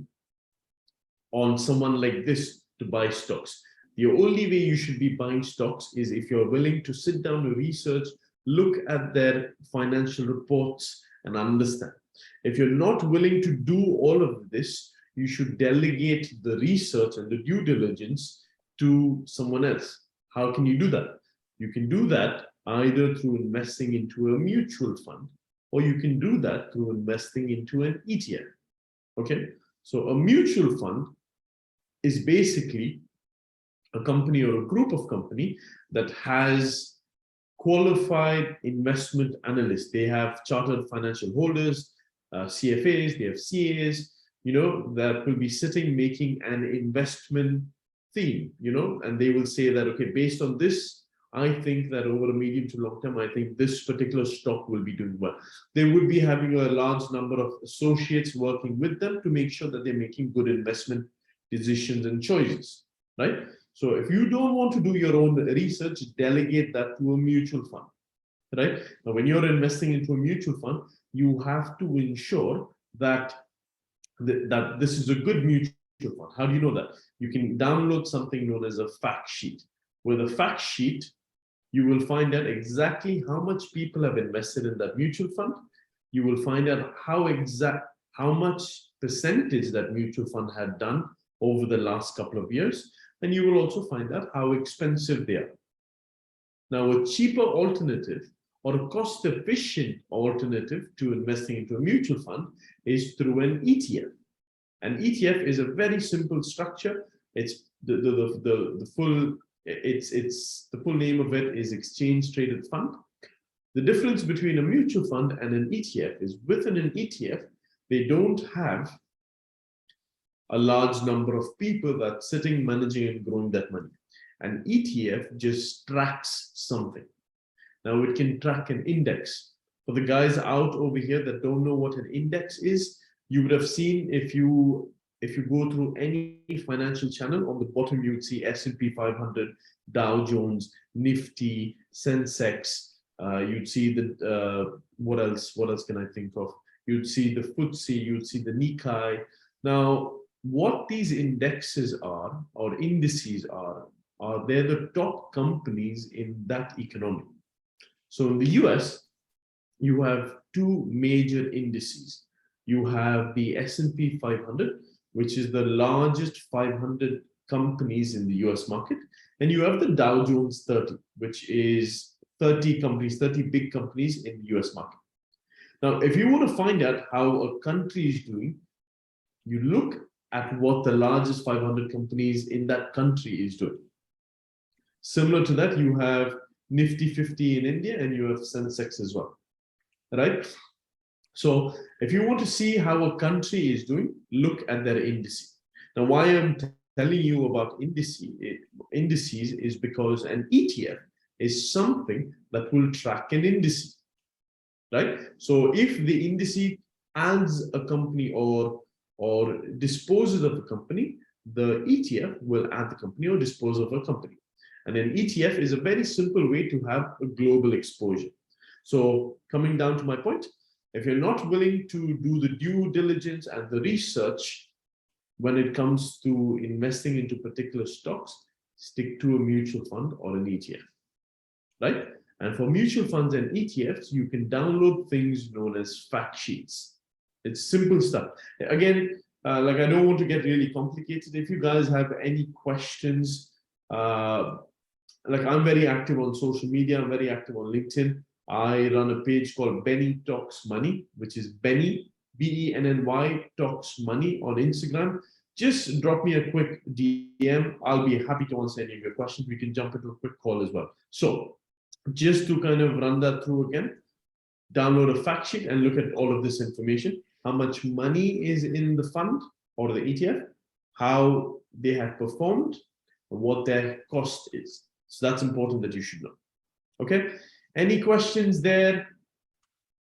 on someone like this to buy stocks. The only way you should be buying stocks is if you're willing to sit down and research, look at their financial reports and understand. If you're not willing to do all of this, you should delegate the research and the due diligence to someone else. How can you do that? You can do that either through investing into a mutual fund, or you can do that through investing into an ETF. Okay, so a mutual fund is basically a company or a group of company that has qualified investment analysts. They have chartered financial holders, CFAs, they have CAs, you know, that will be sitting making an investment theme, you know, and they will say that, okay, based on this, I think that over a medium to long term, I think this particular stock will be doing well. They would be having a large number of associates working with them to make sure that they're making good investment decisions and choices, right? So if you don't want to do your own research, delegate that to a mutual fund, right? Now, when you're investing into a mutual fund, you have to ensure that, that this is a good mutual fund. How do you know that? You can download something known as a fact sheet. With a fact sheet, you will find out exactly how much people have invested in that mutual fund. You will find out how much percentage that mutual fund had done over the last couple of years. And you will also find out how expensive they are. Now, a cheaper alternative or a cost-efficient alternative to investing into a mutual fund is through an ETF. An ETF is a very simple structure It's the full the full name of it is exchange traded fund. The difference between a mutual fund and an ETF is within an ETF, they don't have a large number of people that's sitting, managing and growing that money. An ETF just tracks something. Now it can track an index. For the guys out over here that don't know what an index is, you would have seen if you go through any financial channel, on the bottom you would see S&P 500, Dow Jones, Nifty, Sensex. You'd see the what else can I think of? You'd see the FTSE, you'd see the Nikkei. Now, what these indexes are, or indices are they're the top companies in that economy. So in the US, you have two major indices. You have the S&P 500, which is the largest 500 companies in the US market. And you have the Dow Jones 30, which is 30 companies, 30 big companies in the US market. Now, if you want to find out how a country is doing, you look at what the largest 500 companies in that country is doing. Similar to that, you have Nifty 50 in India and you have Sensex as well, right? So if you want to see how a country is doing, look at their indices. Now, why I'm telling you about indices is because an ETF is something that will track an index, right? So if the index adds a company or disposes of a company, the ETF will add the company or dispose of a company. And an ETF is a very simple way to have a global exposure. So coming down to my point, if you're not willing to do the due diligence and the research when it comes to investing into particular stocks, stick to a mutual fund or an ETF, right? And for mutual funds and ETFs, you can download things known as fact sheets. It's simple stuff. Again, like I don't want to get really complicated. If you guys have any questions, like I'm very active on social media, I'm very active on LinkedIn. I run a page called Benny Talks Money, which is Benny, B-E-N-N-Y Talks Money on Instagram. Just drop me a quick DM. I'll be happy to answer any of your questions. We can jump into a quick call as well. So just to kind of run that through again, download a fact sheet and look at all of this information. How much money is in the fund or the ETF, how they have performed, and what their cost is. So that's important that you should know. Okay. Any questions there?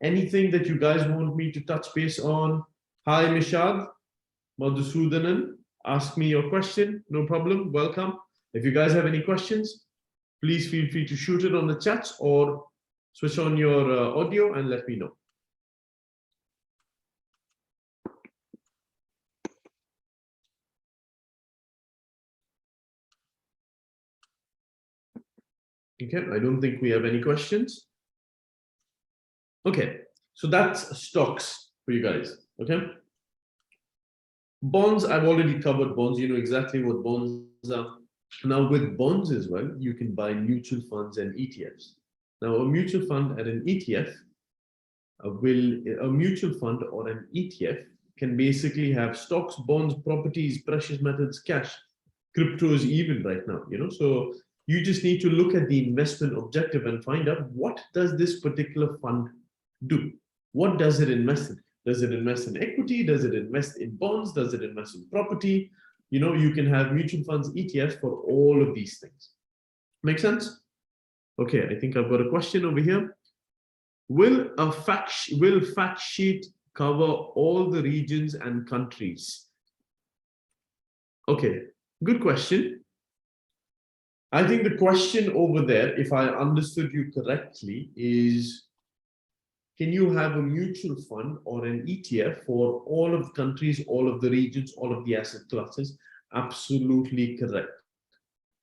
Anything that you guys want me to touch base on? Hi, Mishad, Madhusudanan, ask me your question. No problem. Welcome. If you guys have any questions, please feel free to shoot it on the chat or switch on your audio and let me know. Okay, I don't think we have any questions. Okay, so that's stocks for you guys, okay? Bonds, I've already covered bonds. You know exactly what bonds are. Now with bonds as well, you can buy mutual funds and ETFs. Now a mutual fund and an ETF a mutual fund or an ETF can basically have stocks, bonds, properties, precious metals, cash, cryptos even right now, you know? So you just need to look at the investment objective and find out what does this particular fund do? What does it invest in? Does it invest in equity? Does it invest in bonds? Does it invest in property? You know, you can have mutual funds, ETFs for all of these things. Make sense? Okay, I think I've got a question over here. Will fact sheet cover all the regions and countries? Okay, good question. I think the question over there, if I understood you correctly, is can you have a mutual fund or an ETF for all of the countries, all of the regions, all of the asset classes? Absolutely correct,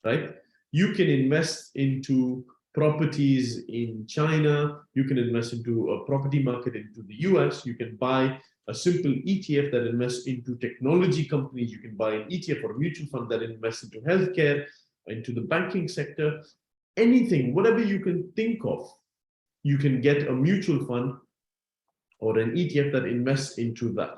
right? You can invest into properties in China, you can invest into a property market into the US, you can buy a simple ETF that invests into technology companies, you can buy an ETF or a mutual fund that invests into healthcare, into the banking sector, anything, whatever you can think of, you can get a mutual fund or an ETF that invests into that.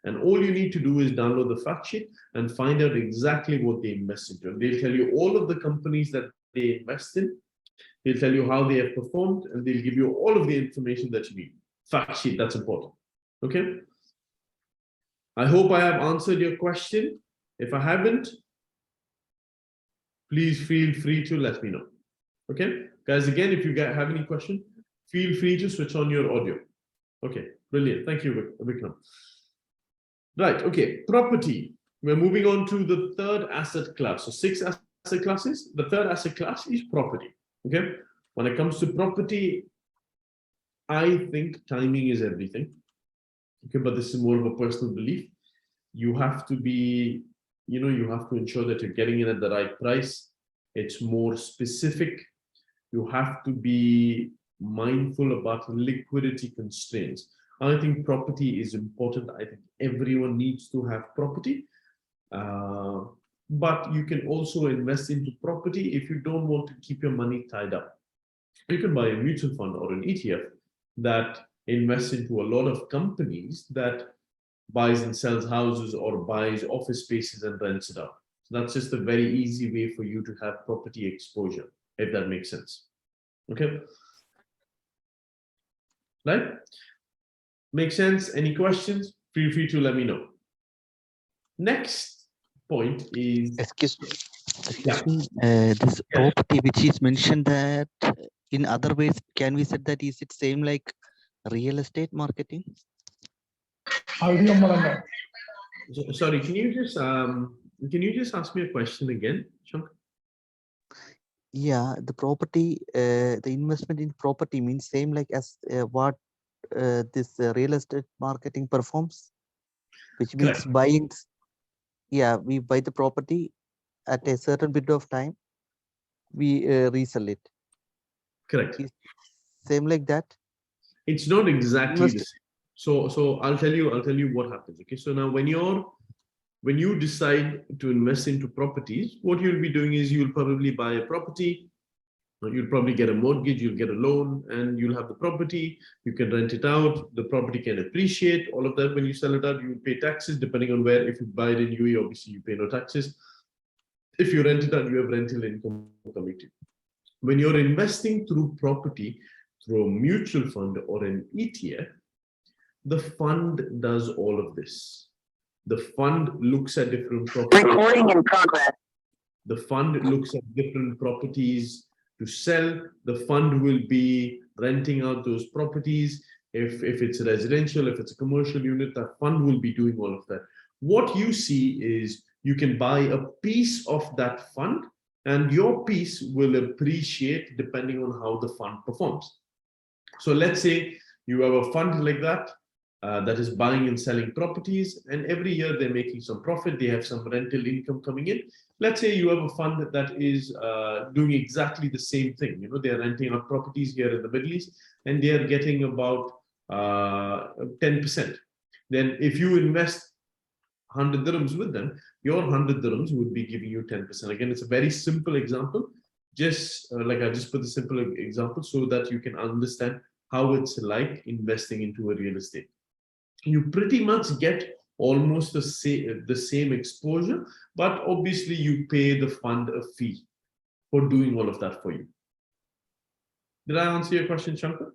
And all you need to do is download the fact sheet and find out exactly what they invest into. And they'll tell you all of the companies that they invest in. They'll tell you how they have performed, and they'll give you all of the information that you need. Fact sheet, that's important. Okay. I hope I have answered your question. If I haven't, please feel free to let me know. Okay, guys, again, if you have any question, feel free to switch on your audio. Okay, brilliant. Thank you, Vikram. Right, okay, property. We're moving on to the third asset class. So 6 asset classes. The third asset class is property. Okay, when it comes to property, I think timing is everything. Okay, but this is more of a personal belief. You have to be, you have to ensure that you're getting in at the right price. It's more specific. You have to be mindful about liquidity constraints. I think property is important. I think everyone needs to have property. But you can also invest into property if you don't want to keep your money tied up. You can buy a mutual fund or an ETF that invests into a lot of companies that buys and sells houses or buys office spaces and rents it out. So that's just a very easy way for you to have property exposure, if that makes sense. Okay. Right? Make sense? Any questions? Feel free to let me know. Next point is... Excuse me. This property which is mentioned that in other ways, can we say that is it same like real estate marketing? Sorry, can you just ask me a question again, Shankar? Yeah, the property, the investment in property means same like as what this real estate marketing performs, which means Correct. buying. Yeah, we buy the property at a certain bit of time, we resell it. Correct. It's same like that. It's not exactly the same. So I'll tell you what happens. Okay, so now when you decide to invest into properties, what you'll be doing is you'll probably buy a property, you'll probably get a mortgage, you'll get a loan, and you'll have the property. You can rent it out. The property can appreciate. All of that. When you sell it out, you pay taxes depending on where. If you buy it in UAE, obviously you pay no taxes. If you rent it out, you have rental income coming to you. When you're investing through property, through a mutual fund or an ETF, the fund does all of this. The fund looks at different properties. Recording in progress. The fund looks at different properties to sell. The fund will be renting out those properties. If it's a residential, if it's a commercial unit, the fund will be doing all of that. What you see is you can buy a piece of that fund, and your piece will appreciate depending on how the fund performs. So let's say you have a fund like that, that is buying and selling properties, and every year they're making some profit, they have some rental income coming in. Let's say you have a fund that is doing exactly the same thing. They're renting out properties here in the Middle East, and they are getting about 10%. Then if you invest 100 dirhams with them, your 100 dirhams would be giving you 10%. Again, it's a very simple example. Just like I just put the simple example so that you can understand how it's like investing into a real estate. You pretty much get almost the same exposure, but obviously you pay the fund a fee for doing all of that for you. Did I answer your question, Shankar?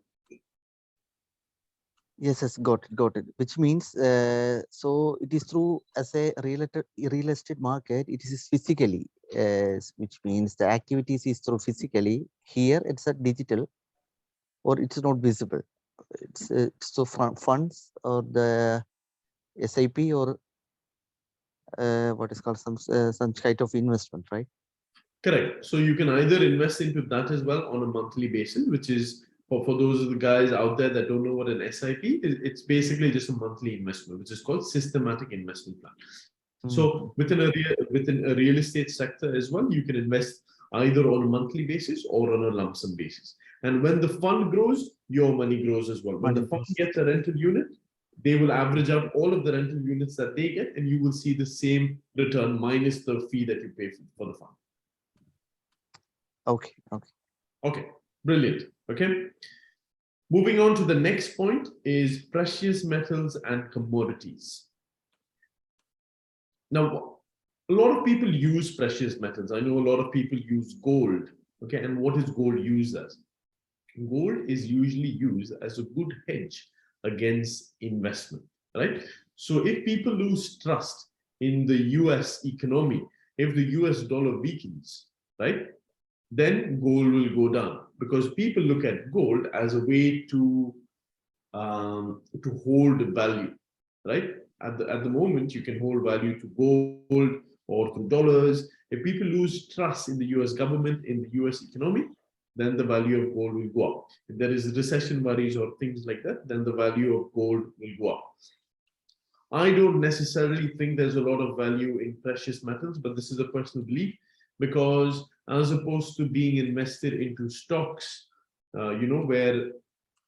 Yes, got it. Which means, so it is through as a real estate market, it is physically, which means the activities is through physically. Here it's a digital, or it's not visible. It's so funds or the SIP or what is called some kind of investment, right? Correct. So you can either invest into that as well on a monthly basis, which is for those of the guys out there that don't know what an SIP is, it's basically just a monthly investment, which is called systematic investment plan. So within a real estate sector as well, you can invest either on a monthly basis or on a lump sum basis. And when the fund grows, your money grows as well. When the fund gets a rental unit, they will average out all of the rental units that they get, and you will see the same return minus the fee that you pay for the fund. Okay, brilliant. Okay. Moving on to the next point is precious metals and commodities. Now, a lot of people use precious metals. I know a lot of people use gold. Okay, and what is gold used as? Gold is usually used as a good hedge against investment, right? So if people lose trust in the US economy, if the US dollar weakens, right, then gold will go down, because people look at gold as a way to hold value, right? At the moment, you can hold value to gold or to dollars. If people lose trust in the US government, in the US economy, then the value of gold will go up. If there is recession worries or things like that, then the value of gold will go up. I don't necessarily think there's a lot of value in precious metals, but this is a personal belief, because as opposed to being invested into stocks, where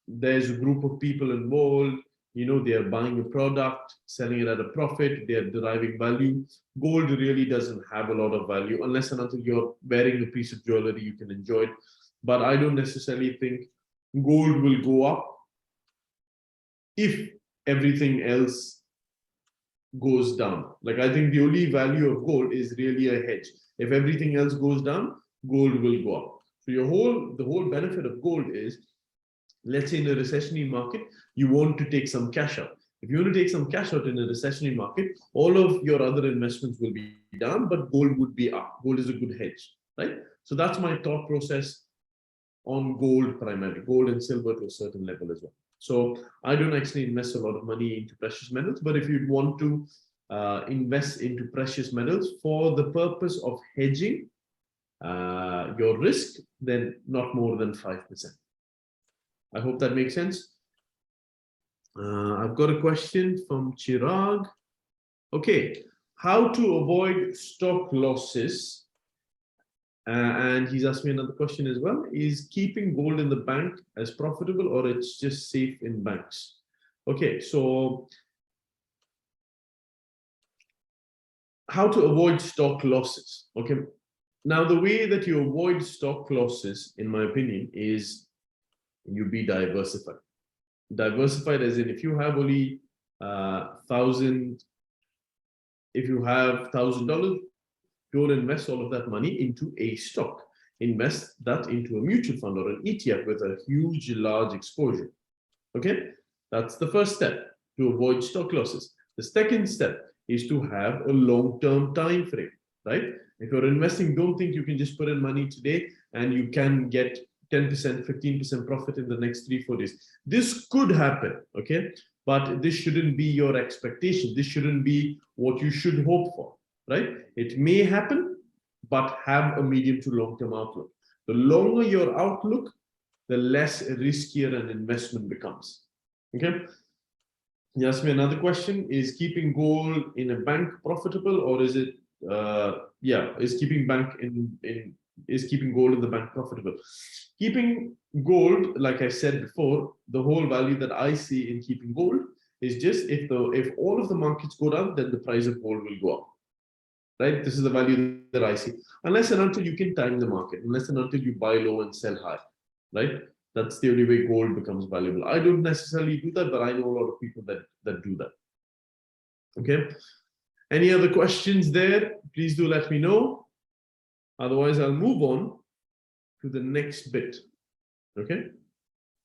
there's a group of people involved, they are buying a product, selling it at a profit, they are deriving value. Gold really doesn't have a lot of value unless and until you're wearing a piece of jewelry, you can enjoy it. But I don't necessarily think gold will go up if everything else goes down. Like, I think the only value of gold is really a hedge. If everything else goes down, gold will go up. So the whole benefit of gold is, let's say in a recessionary market, you want to take some cash out. If you want to take some cash out in a recessionary market, all of your other investments will be down, but gold would be up. Gold is a good hedge, right? So that's my thought process on gold primarily, gold and silver to a certain level as well. So I don't actually invest a lot of money into precious metals, but if you'd want to invest into precious metals for the purpose of hedging your risk, then not more than 5%. I hope that makes sense. I've got a question from Chirag. Okay, how to avoid stock losses? And he's asked me another question as well. Is keeping gold in the bank as profitable, or it's just safe in banks? Okay, so how to avoid stock losses? Okay, now the way that you avoid stock losses, in my opinion, is you be diversified. Diversified as in, if you have only $1,000, don't invest all of that money into a stock. Invest that into a mutual fund or an ETF with a huge, large exposure. Okay, that's the first step to avoid stock losses. The second step is to have a long-term time frame, right? If you're investing, don't think you can just put in money today and you can get 10%, 15% profit in the next 3-4 days. This could happen, okay? But this shouldn't be your expectation. This shouldn't be what you should hope for, right? It may happen, but have a medium to long-term outlook. The longer your outlook, the less riskier an investment becomes, okay? You asked me another question, is keeping gold in a bank profitable, or is it, is keeping gold in the bank profitable? Keeping gold, like I said before, the whole value that I see in keeping gold is just if all of the markets go down, then the price of gold will go up, right? This is the value that I see. Unless and until you can time the market, unless and until you buy low and sell high, right? That's the only way gold becomes valuable. I don't necessarily do that, but I know a lot of people that do that. Okay. Any other questions there? Please do let me know. Otherwise, I'll move on to the next bit. Okay.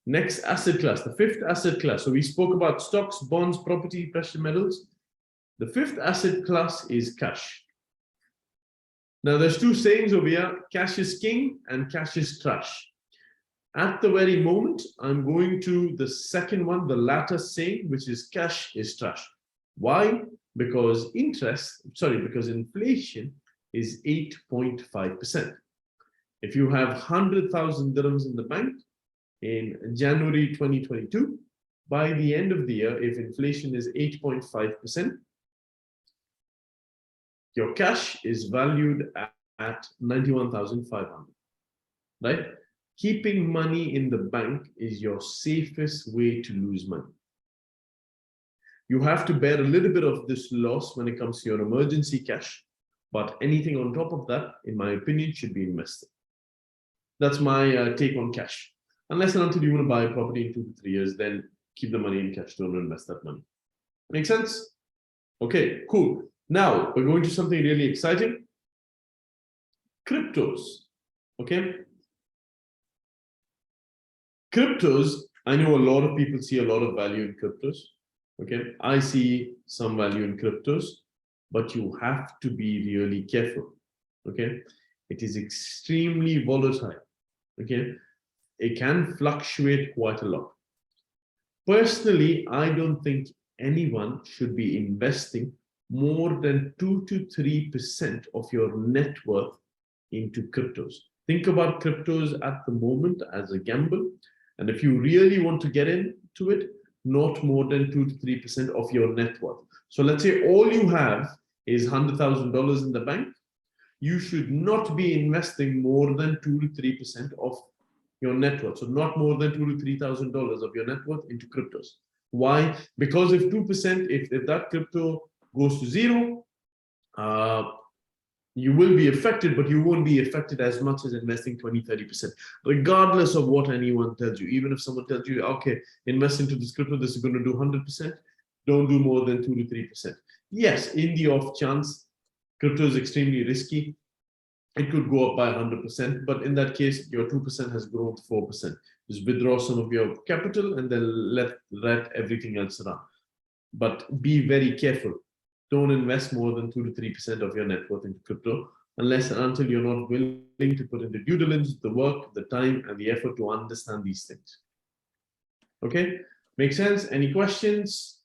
Next asset class, the fifth asset class. So we spoke about stocks, bonds, property, precious metals. The fifth asset class is cash. Now, there's two sayings over here: cash is king and cash is trash. At the very moment, I'm going to the second one, the latter saying, which is cash is trash. Why? Because inflation is 8.5%. If you have 100,000 dirhams in the bank in January 2022, by the end of the year, if inflation is 8.5%, your cash is valued at 91,500, right? Keeping money in the bank is your safest way to lose money. You have to bear a little bit of this loss when it comes to your emergency cash, but anything on top of that, in my opinion, should be invested. That's my take on cash. Unless and until you want to buy a property in 2 to 3 years, then keep the money in cash, don't invest that money. Make sense? Okay, cool. Now we're going to something really exciting. Cryptos, okay? Cryptos, I know a lot of people see a lot of value in cryptos, okay? I see some value in cryptos, but you have to be really careful, okay? It is extremely volatile, okay? It can fluctuate quite a lot. Personally, I don't think anyone should be investing more than 2 to 3% of your net worth into cryptos. Think about cryptos at the moment as a gamble. And if you really want to get into it, not more than 2 to 3% of your net worth. So let's say all you have is $100,000 in the bank. You should not be investing more than 2 to 3% of your net worth. So not more than $2,000 to $3,000 of your net worth into cryptos. Why? Because if 2%, if that crypto goes to zero, you will be affected, but you won't be affected as much as investing 20, 30%, regardless of what anyone tells you. Even if someone tells you, okay, invest into this crypto, this is going to do 100%, don't do more than 2 to 3%. Yes, in the off chance, crypto is extremely risky. It could go up by 100%, but in that case, your 2% has grown to 4%. Just withdraw some of your capital and then let everything else run. But be very careful. Don't invest more than 2 to 3% of your net worth into crypto, unless and until you're not willing to put in the due diligence, the work, the time, and the effort to understand these things. Okay, make sense? Any questions?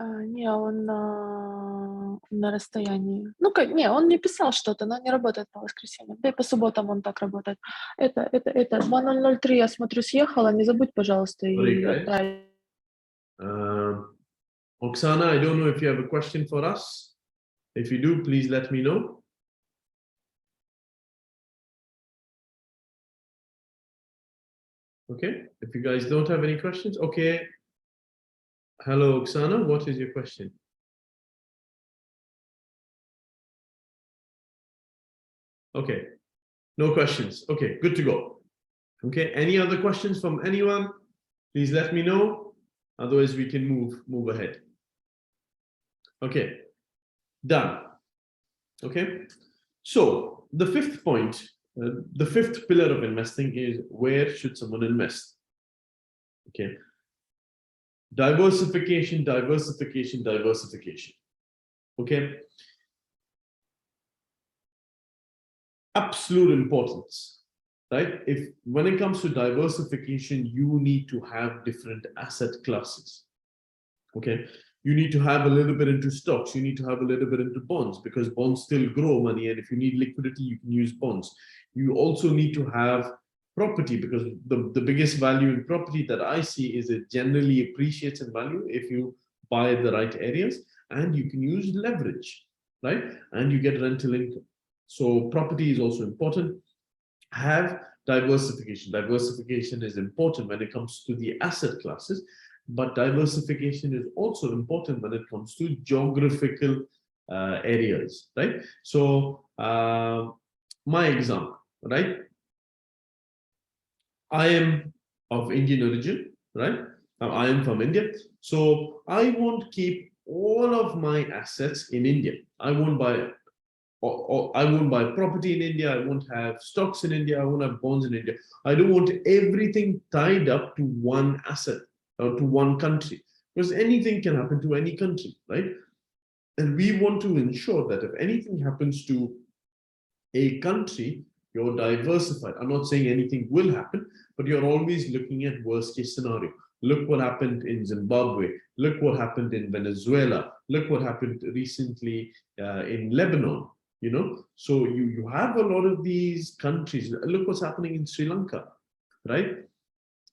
Не, он на расстоянии. Ну-ка, не, он мне писал что-то, но не работает по воскресеньям. Да и по субботам он так работает. Это 2003, я смотрю, съехала. Не забудь, пожалуйста, и отправить. Oksana, I don't know if you have a question for us. If you do, please let me know. Okay, if you guys don't have any questions, okay. Hello, Oksana, what is your question? Okay, no questions. Okay, good to go. Okay, any other questions from anyone? Please let me know. Otherwise, we can move ahead. Okay, done. Okay, so the fifth point, the fifth pillar of investing is where should someone invest? Okay. Diversification, diversification, diversification. Okay. Absolute importance, right? When it comes to diversification, you need to have different asset classes. Okay. You need to have a little bit into stocks. You need to have a little bit into bonds, because bonds still grow money. And if you need liquidity, you can use bonds. You also need to have property, because the biggest value in property that I see is it generally appreciates in value if you buy the right areas, and you can use leverage, right? And you get rental income. So property is also important. Have diversification. Diversification is important when it comes to the asset classes, but diversification is also important when it comes to geographical areas, right? So my example, right? I am of Indian origin, right? I am from India. So I won't keep all of my assets in India. I won't buy property in India. I won't have stocks in India. I won't have bonds in India. I don't want everything tied up to one asset or to one country, because anything can happen to any country, right? And we want to ensure that if anything happens to a country, you're diversified. I'm not saying anything will happen, but you're always looking at worst case scenario. Look what happened in Zimbabwe. Look what happened in Venezuela. Look what happened recently in Lebanon, you know? So you have a lot of these countries. Look what's happening in Sri Lanka, right?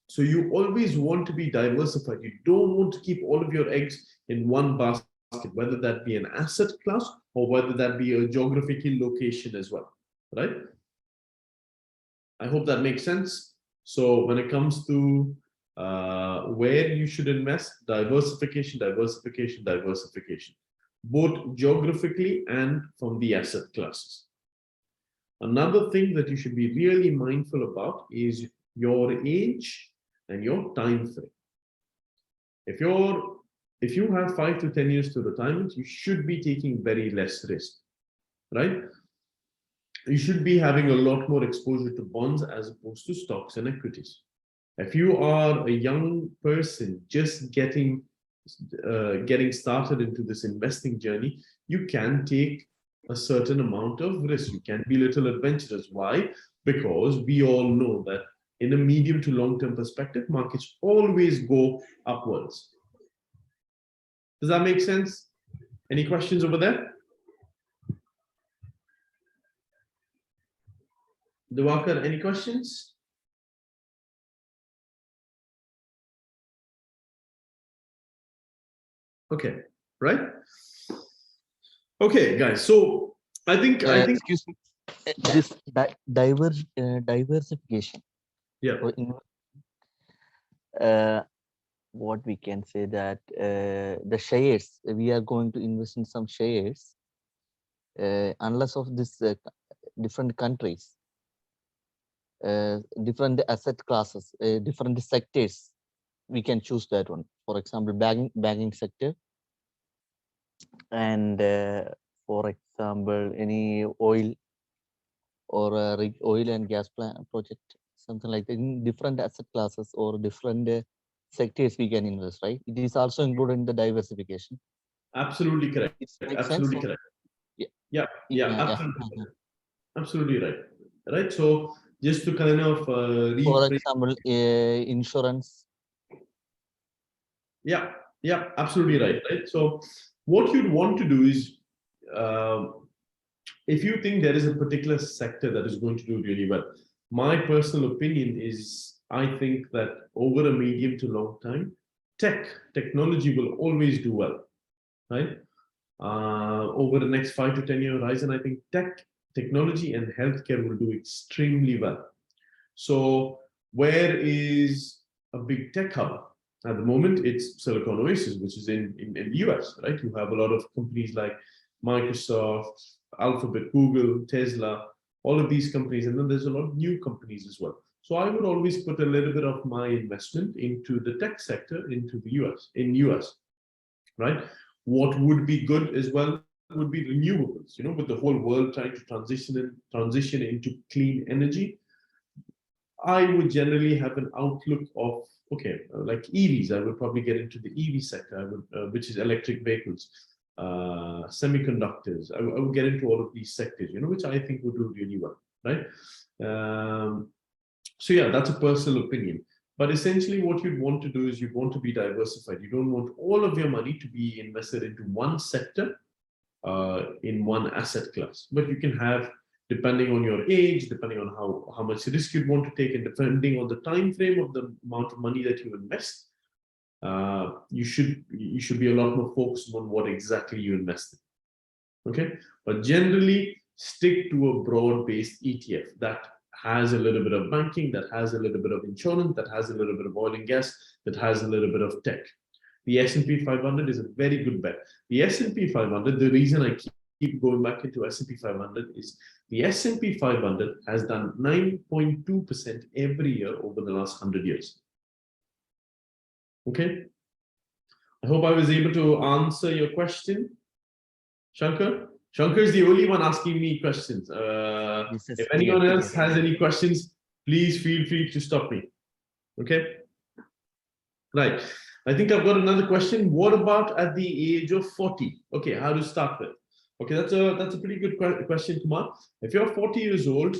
So you always want to be diversified. You don't want to keep all of your eggs in one basket, whether that be an asset class or whether that be a geographical location as well, right? I hope that makes sense. So when it comes to where you should invest, diversification, diversification, diversification, both geographically and from the asset classes. Another thing that you should be really mindful about is your age and your time frame. If you're if you have 5 to 10 years to retirement, you should be taking very less risk, right? You should be having a lot more exposure to bonds as opposed to stocks and equities. If you are a young person just getting started into this investing journey, you can take a certain amount of risk. You can be a little adventurous. Why? Because we all know that in a medium to long-term perspective, markets always go upwards. Does that make sense? Any questions over there? Diwakar, any questions? Okay, right? Okay, guys. So I think excuse me, this diversification. Yeah. What we can say that the shares, we are going to invest in some shares, unless of this different countries, different asset classes, different sectors, we can choose that one. For example, banking sector, and for example, any oil or oil and gas plant project, something like that. In different asset classes or different sectors we can invest, right? It is also included in the diversification. Absolutely correct. Absolutely correct. Yeah. Absolutely right. Right. So just to kind of for example, insurance. Yeah, absolutely right. Right. So what you'd want to do is, if you think there is a particular sector that is going to do really well, my personal opinion is, I think that over a medium to long time, technology will always do well, right? Over the next 5 to 10 year horizon, I think technology and healthcare will do extremely well. So where is a big tech hub? At the moment, it's Silicon Oasis, which is in the US, right? You have a lot of companies like Microsoft, Alphabet, Google, Tesla, all of these companies, and then there's a lot of new companies as well. So I would always put a little bit of my investment into the tech sector, into the US, right? What would be good as well would be renewables, with the whole world trying to transition into clean energy. I would generally have an outlook of, okay, like EVs, I would probably get into the EV sector, I would, which is electric vehicles, semiconductors. I would get into all of these sectors, which I think would do really well, right? So yeah, that's a personal opinion. But essentially what you'd want to do is you'd want to be diversified. You don't want all of your money to be invested into one sector, in one asset class, but you can have, depending on your age, depending on how much risk you'd want to take, and depending on the time frame of the amount of money that you invest, you should be a lot more focused on what exactly you invest in. Okay, but generally stick to a broad-based ETF that has a little bit of banking, that has a little bit of insurance, that has a little bit of oil and gas, that has a little bit of tech. The S&P 500 is a very good bet. The S&P 500, the reason I keep going back into S&P 500 is the S&P 500 has done 9.2% every year over the last 100 years. Okay. I hope I was able to answer your question, Shankar. Shankar is the only one asking me questions. If anyone else has any questions, please feel free to stop me. Okay. Right. I think I've got another question. What about at the age of 40? Okay, how to start with? Okay, that's a pretty good question, Kumar. If you're 40 years old,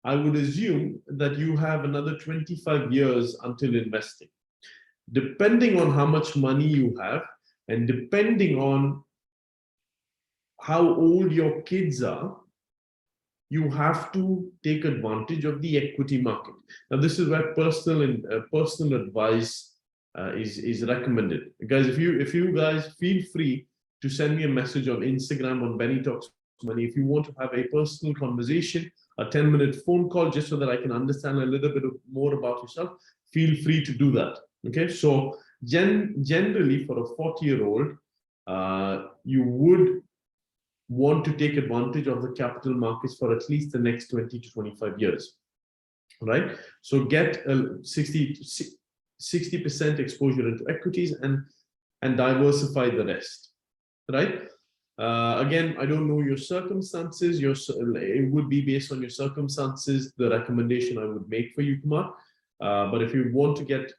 I would assume that you have another 25 years until investing. Depending on how much money you have, and depending on how old your kids are, you have to take advantage of the equity market. Now, this is where personal advice is recommended. Guys, if you guys feel free to send me a message on Instagram on Benny Talks Money. If you want to have a personal conversation, a 10-minute phone call, just so that I can understand a little bit more about yourself, feel free to do that. Okay, so generally for a 40-year-old, you would want to take advantage of the capital markets for at least the next 20 to 25 years, right? So get a 60% exposure into equities and and diversify the rest, right? Again, I don't know your circumstances. It would be based on your circumstances, the recommendation I would make for you, Kumar. But if you want to get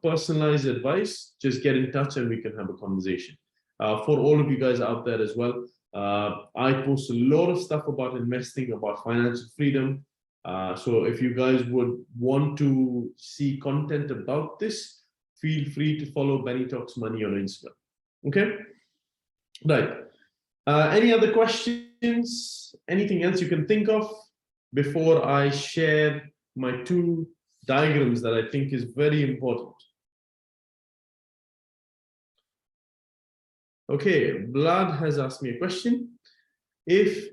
personalized advice, just get in touch and we can have a conversation. For all of you guys out there as well, I post a lot of stuff about investing, about financial freedom. So if you guys would want to see content about this, feel free to follow Benny Talks Money on Instagram. Okay, right. Any other questions? Anything else you can think of before I share my two diagrams that I think is very important? Okay, Vlad has asked me a question. If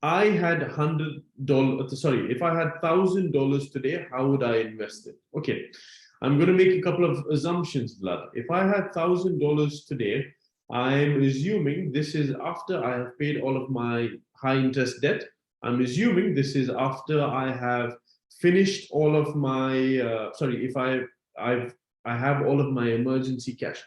I had $100, sorry, if I had $1,000 today, how would I invest it? Okay, I'm going to make a couple of assumptions, Vlad. If I had $1,000 today, I'm assuming this is after I have paid all of my high interest debt. I'm assuming this is after I have finished all of my, sorry, if I have all of my emergency cash.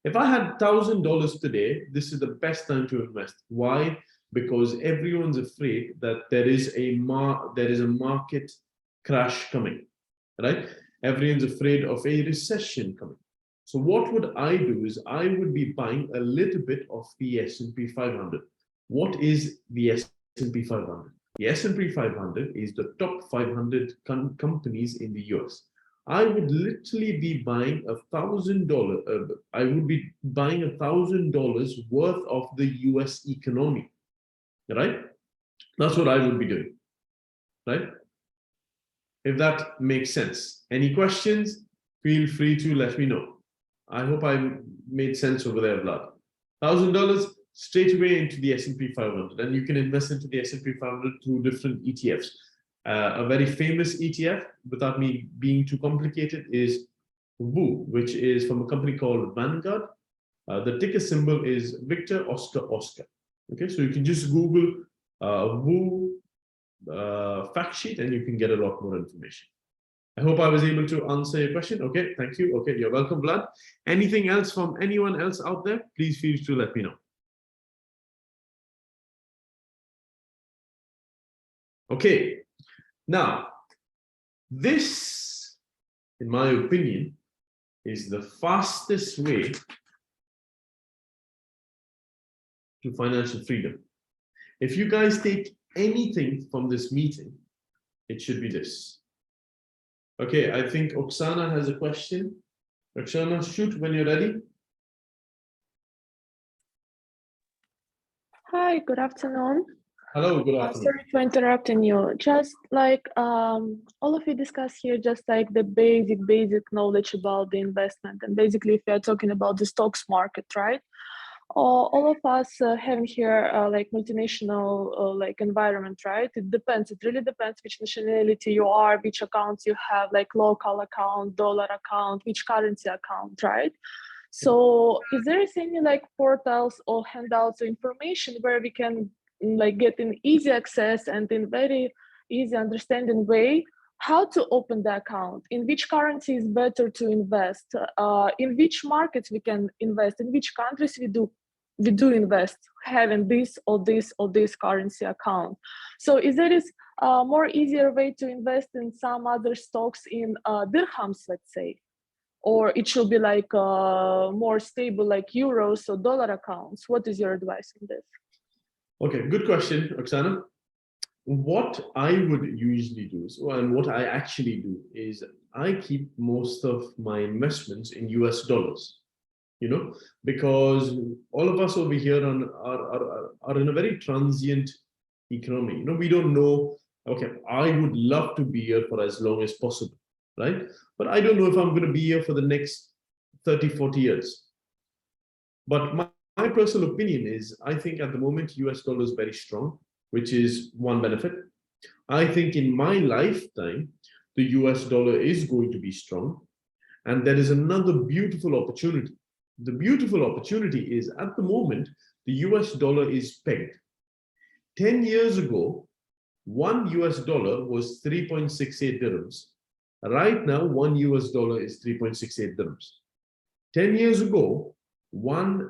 If I had $1,000 today, this is the best time to invest. Why? Because everyone's afraid that there is a market crash coming, right? Everyone's afraid of a recession coming. So what would I do is I would be buying a little bit of the S&P 500. What is the S&P 500? The S&P 500 is the top 500 companies in the US. I would literally be buying $1,000. I would be buying $1,000 worth of the US economy, right? That's what I would be doing, right? If that makes sense. Any questions? Feel free to let me know. I hope I made sense over there, Vlad. $1,000 straight away into the S&P 500, and you can invest into the S&P 500 through different ETFs. A very famous ETF, without me being too complicated, is WOO, which is from a company called Vanguard. The ticker symbol is Victor Oscar Oscar. Okay, so you can just Google WOO fact sheet and you can get a lot more information. I hope I was able to answer your question. Okay, thank you. Okay, you're welcome, Vlad. Anything else from anyone else out there? Please feel free to let me know. Okay. Now, this, in my opinion, is the fastest way to financial freedom. If you guys take anything from this meeting, it should be this. Okay, I think Oksana has a question. Oksana, shoot when you're ready. Hi, good afternoon. Hello, good afternoon. Sorry for interrupting you. Just like all of you discuss here, just like the basic knowledge about the investment. And basically, if you're talking about the stocks market, right? All of us having here like multinational like environment, right? It depends. It really depends which nationality you are, which accounts you have, like local account, dollar account, which currency account, right? So is there any like portals or handouts or information where we can like get an easy access and in very easy understanding way how to open the account, in which currency is better to invest, in which markets we can invest, in which countries we do invest, having this or this currency account. So is there is a more easier way to invest in some other stocks in dirhams, let's say, or it should be like more stable like euros or dollar accounts? What is your advice on this? Okay, good question, Oksana. What I would usually do is, and what I actually do is I keep most of my investments in US dollars, you know, because all of us over here are in a very transient economy. You know, we don't know, okay, I would love to be here for as long as possible, right? But I don't know if I'm going to be here for the next 30, 40 years. But my personal opinion is, I think at the moment, US dollar is very strong, which is one benefit. I think in my lifetime, the US dollar is going to be strong. And there is another beautiful opportunity. The beautiful opportunity is at the moment, the US dollar is pegged. 10 years ago, $1 was 3.68 dirhams. Right now, $1 is 3.68 dirhams. 10 years ago, 1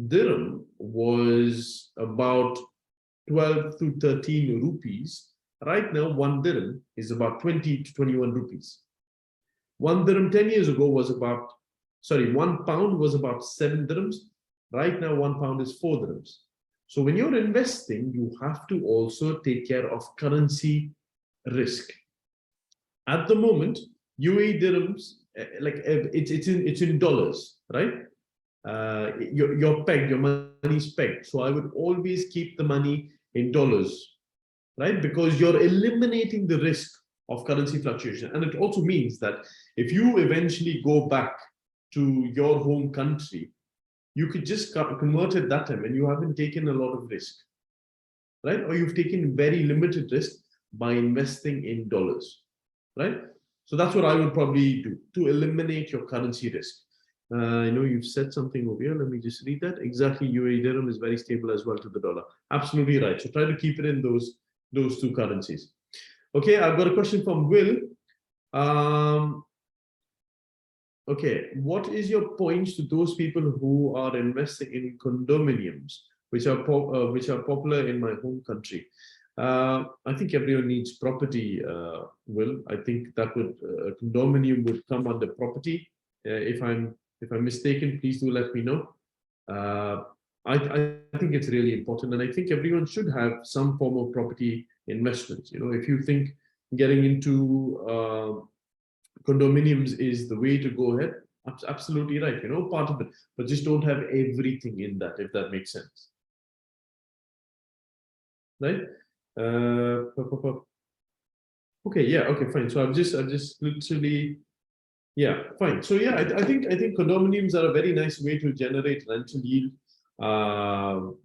dirham was about 12 to 13 rupees. Right now, 1 dirham is about 20 to 21 rupees. 1 dirham 10 years ago was about, sorry, 1 pound was about 7 dirhams. Right now, 1 pound is 4 dirhams. So when you're investing, you have to also take care of currency risk. At the moment, UAE dirhams, like it's in dollars, right? You're pegged, your money's pegged. So I would always keep the money in dollars, right? Because you're eliminating the risk of currency fluctuation. And it also means that if you eventually go back to your home country, you could just convert it that time and you haven't taken a lot of risk, right? Or you've taken very limited risk by investing in dollars, right? So that's what I would probably do to eliminate your currency risk. I know you've said something over here. Let me just read that. Exactly, UAE dirham is very stable as well to the dollar. Absolutely right. So try to keep it in those 2 currencies. Okay, I've got a question from Will. Okay, what is your points to those people who are investing in condominiums, which are popular in my home country? I think everyone needs property, Will. I think that would condominium would come under property. If I'm mistaken, please do let me know. I think it's really important, and I think everyone should have some form of property investments. You know, if you think getting into condominiums is the way to go ahead, absolutely right. You know, part of it, but just don't have everything in that, if that makes sense, right? Okay, yeah, okay, fine. So I've just literally, yeah, fine. So yeah, I think condominiums are a very nice way to generate rental yield,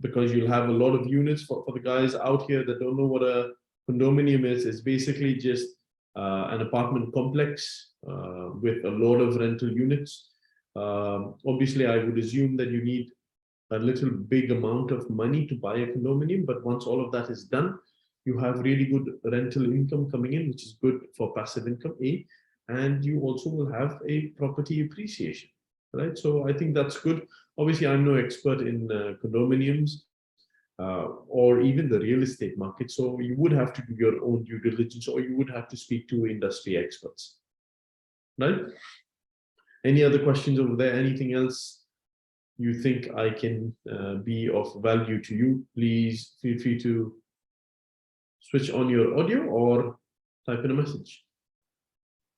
because you'll have a lot of units for the guys out here that don't know what a condominium is. It's basically just an apartment complex with a lot of rental units. Obviously, I would assume that you need a little big amount of money to buy a condominium, but once all of that is done, you have really good rental income coming in, which is good for passive income, and you also will have a property appreciation, right? So I think that's good. Obviously, I'm no expert in condominiums or even the real estate market, so you would have to do your own due diligence, or you would have to speak to industry experts, right? Any other questions over there? Anything else you think I can be of value to you? Please feel free to switch on your audio or type in a message.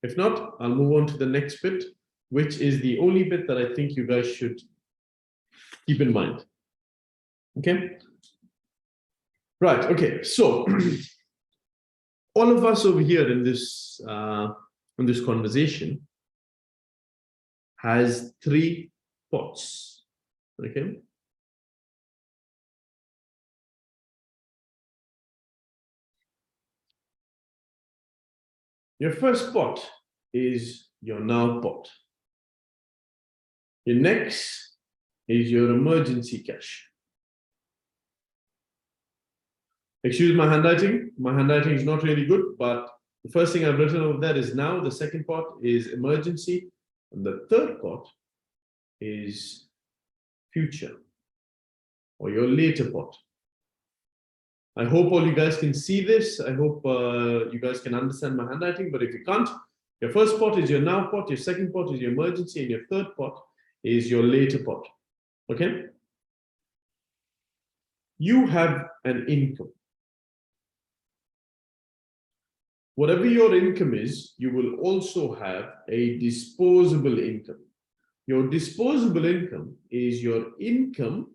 If not, I'll move on to the next bit, which is the only bit that I think you guys should keep in mind. Okay? Right, okay, so all of us over here in this conversation has 3 pots, okay? Your first pot is your now pot. Your next is your emergency cash. Excuse my handwriting. My handwriting is not really good, but the first thing I've written over there is now. The second pot is emergency. And the third pot is future, or your later pot. I hope all you guys can see this. I hope you guys can understand my handwriting, but if you can't, your first pot is your now pot, your second pot is your emergency, and your third pot is your later pot, okay? You have an income. Whatever your income is, you will also have a disposable income. Your disposable income is your income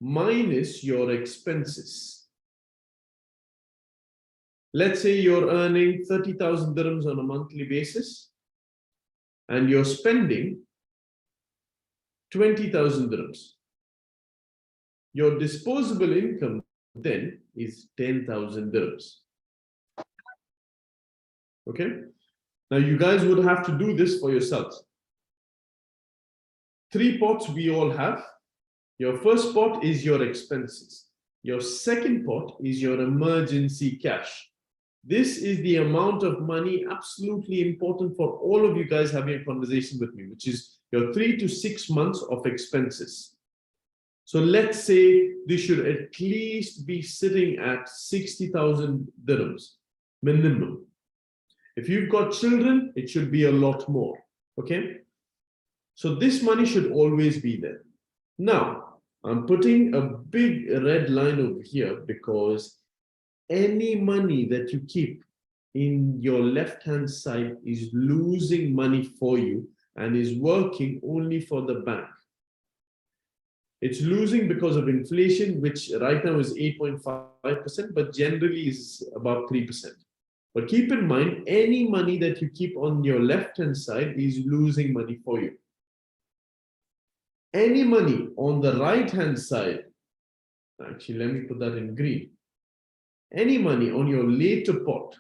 minus your expenses. Let's say you're earning 30,000 dirhams on a monthly basis and you're spending 20,000 dirhams. Your disposable income then is 10,000 dirhams. Okay? Now you guys would have to do this for yourselves. 3 pots we all have. Your first pot is your expenses. Your second pot is your emergency cash. This is the amount of money absolutely important for all of you guys having a conversation with me, which is your 3 to 6 months of expenses. So let's say this should at least be sitting at 60,000 dirhams minimum. If you've got children, it should be a lot more. Okay. So this money should always be there. Now, I'm putting a big red line over here because any money that you keep in your left-hand side is losing money for you and is working only for the bank. It's losing because of inflation, which right now is 8.5%, but generally is about 3%. But keep in mind, any money that you keep on your left-hand side is losing money for you. Any money on the right-hand side, actually, let me put that in green. Any money on your later pot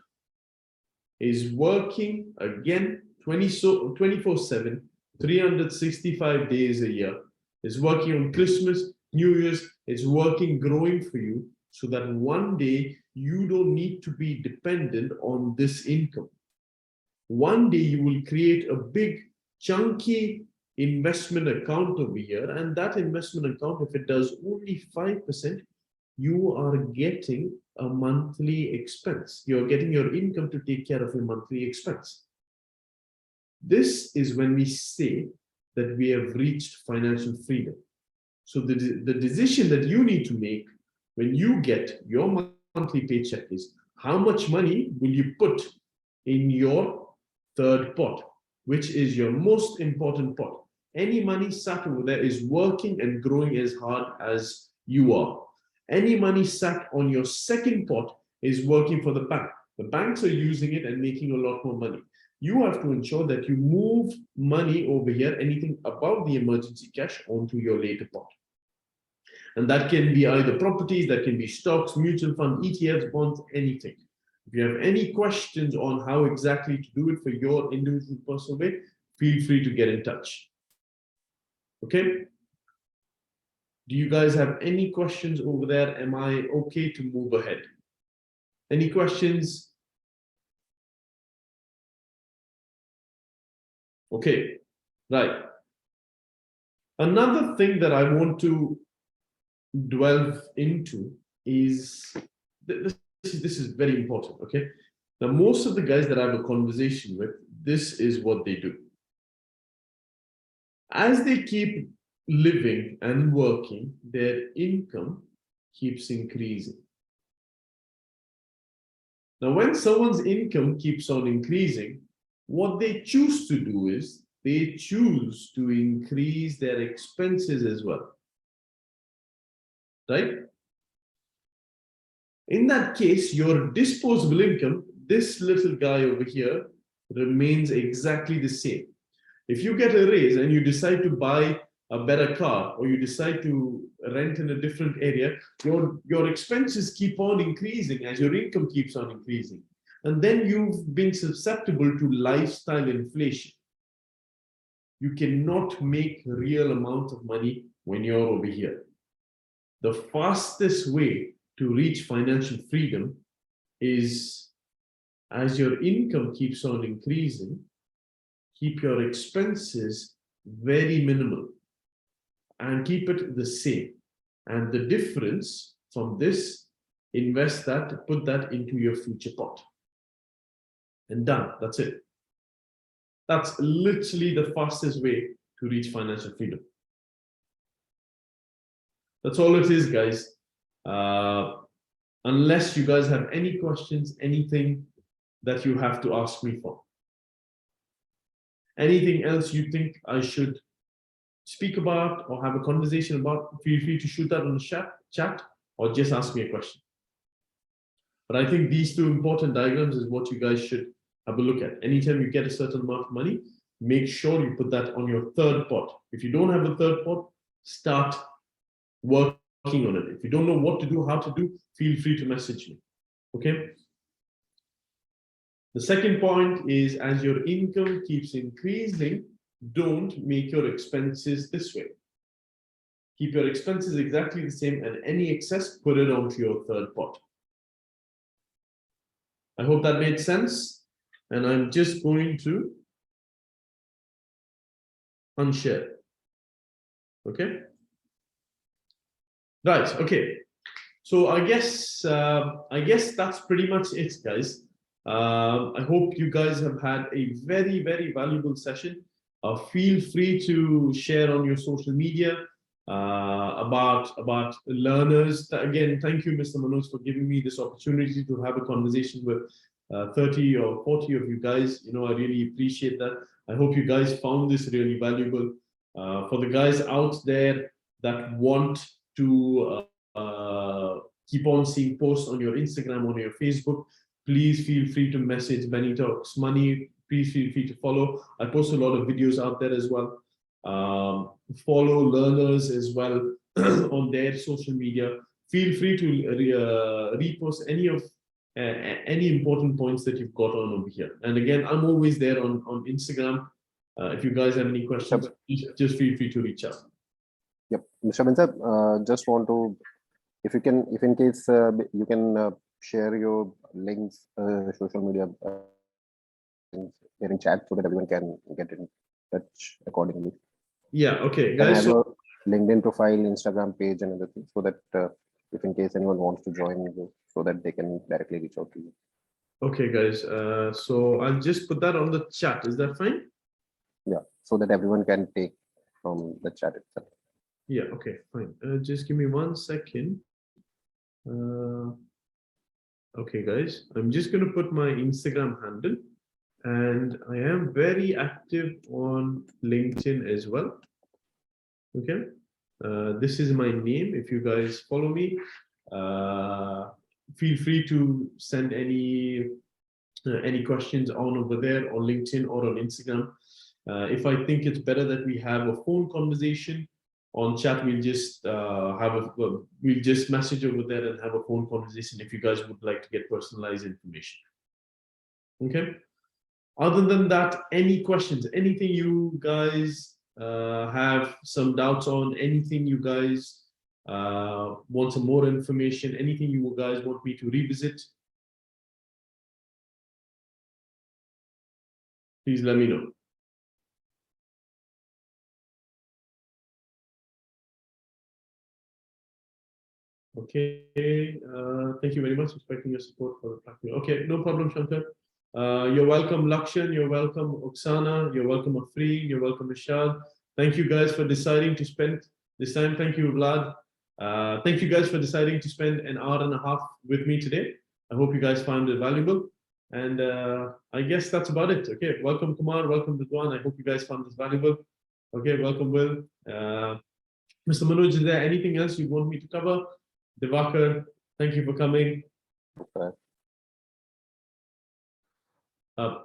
is working again 24/7, 365 days a year. It's working on Christmas, New Year's, it's working, growing for you so that one day you don't need to be dependent on this income. One day you will create a big chunky investment account over here, and that investment account, if it does only 5%, you are getting a monthly expense. You're getting your income to take care of your monthly expense. This is when we say that we have reached financial freedom. So the decision that you need to make when you get your monthly paycheck is how much money will you put in your third pot, which is your most important pot. Any money sat over there is working and growing as hard as you are. Any money sat on your second pot is working for the bank. The banks are using it and making a lot more money. You have to ensure that you move money over here, anything above the emergency cash, onto your later pot. And that can be either properties, that can be stocks, mutual fund, ETFs, bonds, anything. If you have any questions on how exactly to do it for your individual personal way, feel free to get in touch. Okay? Do you guys have any questions over there? Am I okay to move ahead? Any questions? Okay, right. Another thing that I want to delve into is, this is very important, okay? Now, most of the guys that I have a conversation with, this is what they do. As they keep living and working, their income keeps increasing. Now, when someone's income keeps on increasing, what they choose to do is they choose to increase their expenses as well. Right? In that case, your disposable income, this little guy over here, remains exactly the same. If you get a raise and you decide to buy a better car, or you decide to rent in a different area, your expenses keep on increasing as your income keeps on increasing. And then you've been susceptible to lifestyle inflation. You cannot make a real amount of money when you're over here. The fastest way to reach financial freedom is, as your income keeps on increasing, keep your expenses very minimal and keep it the same. And the difference from this, invest that, put that into your future pot. And done, that's it. That's literally the fastest way to reach financial freedom. That's all it is, guys. Unless you guys have any questions, anything that you have to ask me for. Anything else you think I should speak about or have a conversation about, feel free to shoot that on the chat or just ask me a question. But I think these two important diagrams is what you guys should have a look at. Anytime you get a certain amount of money, make sure you put that on your third pot. If you don't have a third pot, start working on it. If you don't know what to do, how to do, feel free to message me. Okay? The second point is, as your income keeps increasing, don't make your expenses this way. Keep your expenses exactly the same, and any excess, put it onto your third pot. I hope that made sense. And I'm just going to unshare. Okay. Right. Okay. So I guess that's pretty much it, guys. I hope you guys have had a very, very valuable session. Feel free to share on your social media about learners. Again, thank you, Mr. Manoj, for giving me this opportunity to have a conversation with 30 or 40 of you guys. You know, I really appreciate that. I hope you guys found this really valuable. For the guys out there that want to keep on seeing posts on your Instagram, on your Facebook, please feel free to message Benny Talks Money. Please feel free to follow. I post a lot of videos out there as well. Follow learners as well on their social media. Feel free to repost any important points that you've got on over here. And again, I'm always there on Instagram. If you guys have any questions, just feel free to reach out. Yep, Mr. Benson, just want to, if in case you can share your links, social media here in chat so that everyone can get in touch accordingly. Yeah, okay, Can I guys. have your LinkedIn profile, Instagram page, and other things so that if in case anyone wants to join, so that they can directly reach out to you. Okay, guys. So I'll just put that on the chat. Is that fine? Yeah, so that everyone can take from the chat itself. Yeah, okay, fine. Just give me 1 second. Okay, guys, I'm just going to put my Instagram handle, and I am very active on LinkedIn as well. Okay, this is my name. If you guys follow me, feel free to send any questions on over there on LinkedIn or on Instagram. If I think it's better that we have a phone conversation on chat, we'll just we'll just message over there and have a phone conversation if you guys would like to get personalized information. Okay. Other than that, any questions, anything you guys have some doubts on, anything you guys want some more information, anything you guys want me to revisit, please let me know. Okay, thank you very much for expecting your support for the platform. Okay, no problem, Shankar. You're welcome, Lakshan. You're welcome, Oksana. You're welcome, Afreen. You're welcome, Ishad. Thank you guys for deciding to spend this time. Thank you, Vlad. Thank you guys for deciding to spend an hour and a half with me today. I hope you guys found it valuable. And I guess that's about it. Okay, welcome, Kumar. Welcome, Ridwan. I hope you guys found this valuable. Okay, welcome, Will. Mr. Manoj, is there anything else you want me to cover? Devakar, thank you for coming.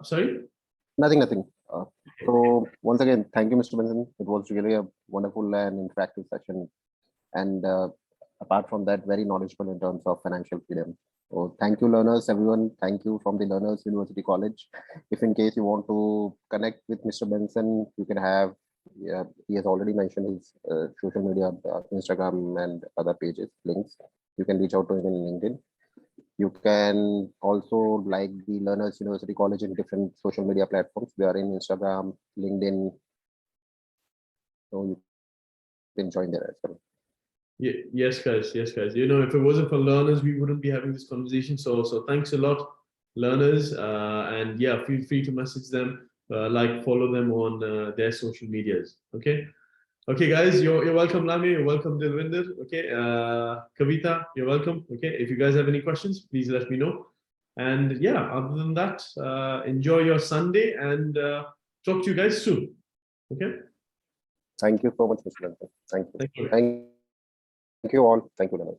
Sorry? Nothing. So once again, thank you, Mr. Benson. It was really a wonderful and interactive session. And apart from that, very knowledgeable in terms of financial freedom. So thank you, learners, everyone. Thank you from the Learners University College. If in case you want to connect with Mr. Benson, you can have, he has already mentioned his social media, Instagram and other pages, links. You can reach out to him in LinkedIn. You can also like the Learners University College in different social media platforms. We are in Instagram, LinkedIn. So you can join there as well. Yeah, yes, guys. You know, if it wasn't for learners, we wouldn't be having this conversation. So thanks a lot, learners. And yeah, feel free to message them, follow them on their social medias. Okay. Okay, guys, you're welcome, Lami. You're welcome, Dilvinder. Okay, Kavita, you're welcome. Okay, if you guys have any questions, please let me know. And yeah, other than that, enjoy your Sunday and talk to you guys soon. Okay. Thank you so much, Mr. Benson. Thank you. Thank you. Thank you all. Thank you, Leonard.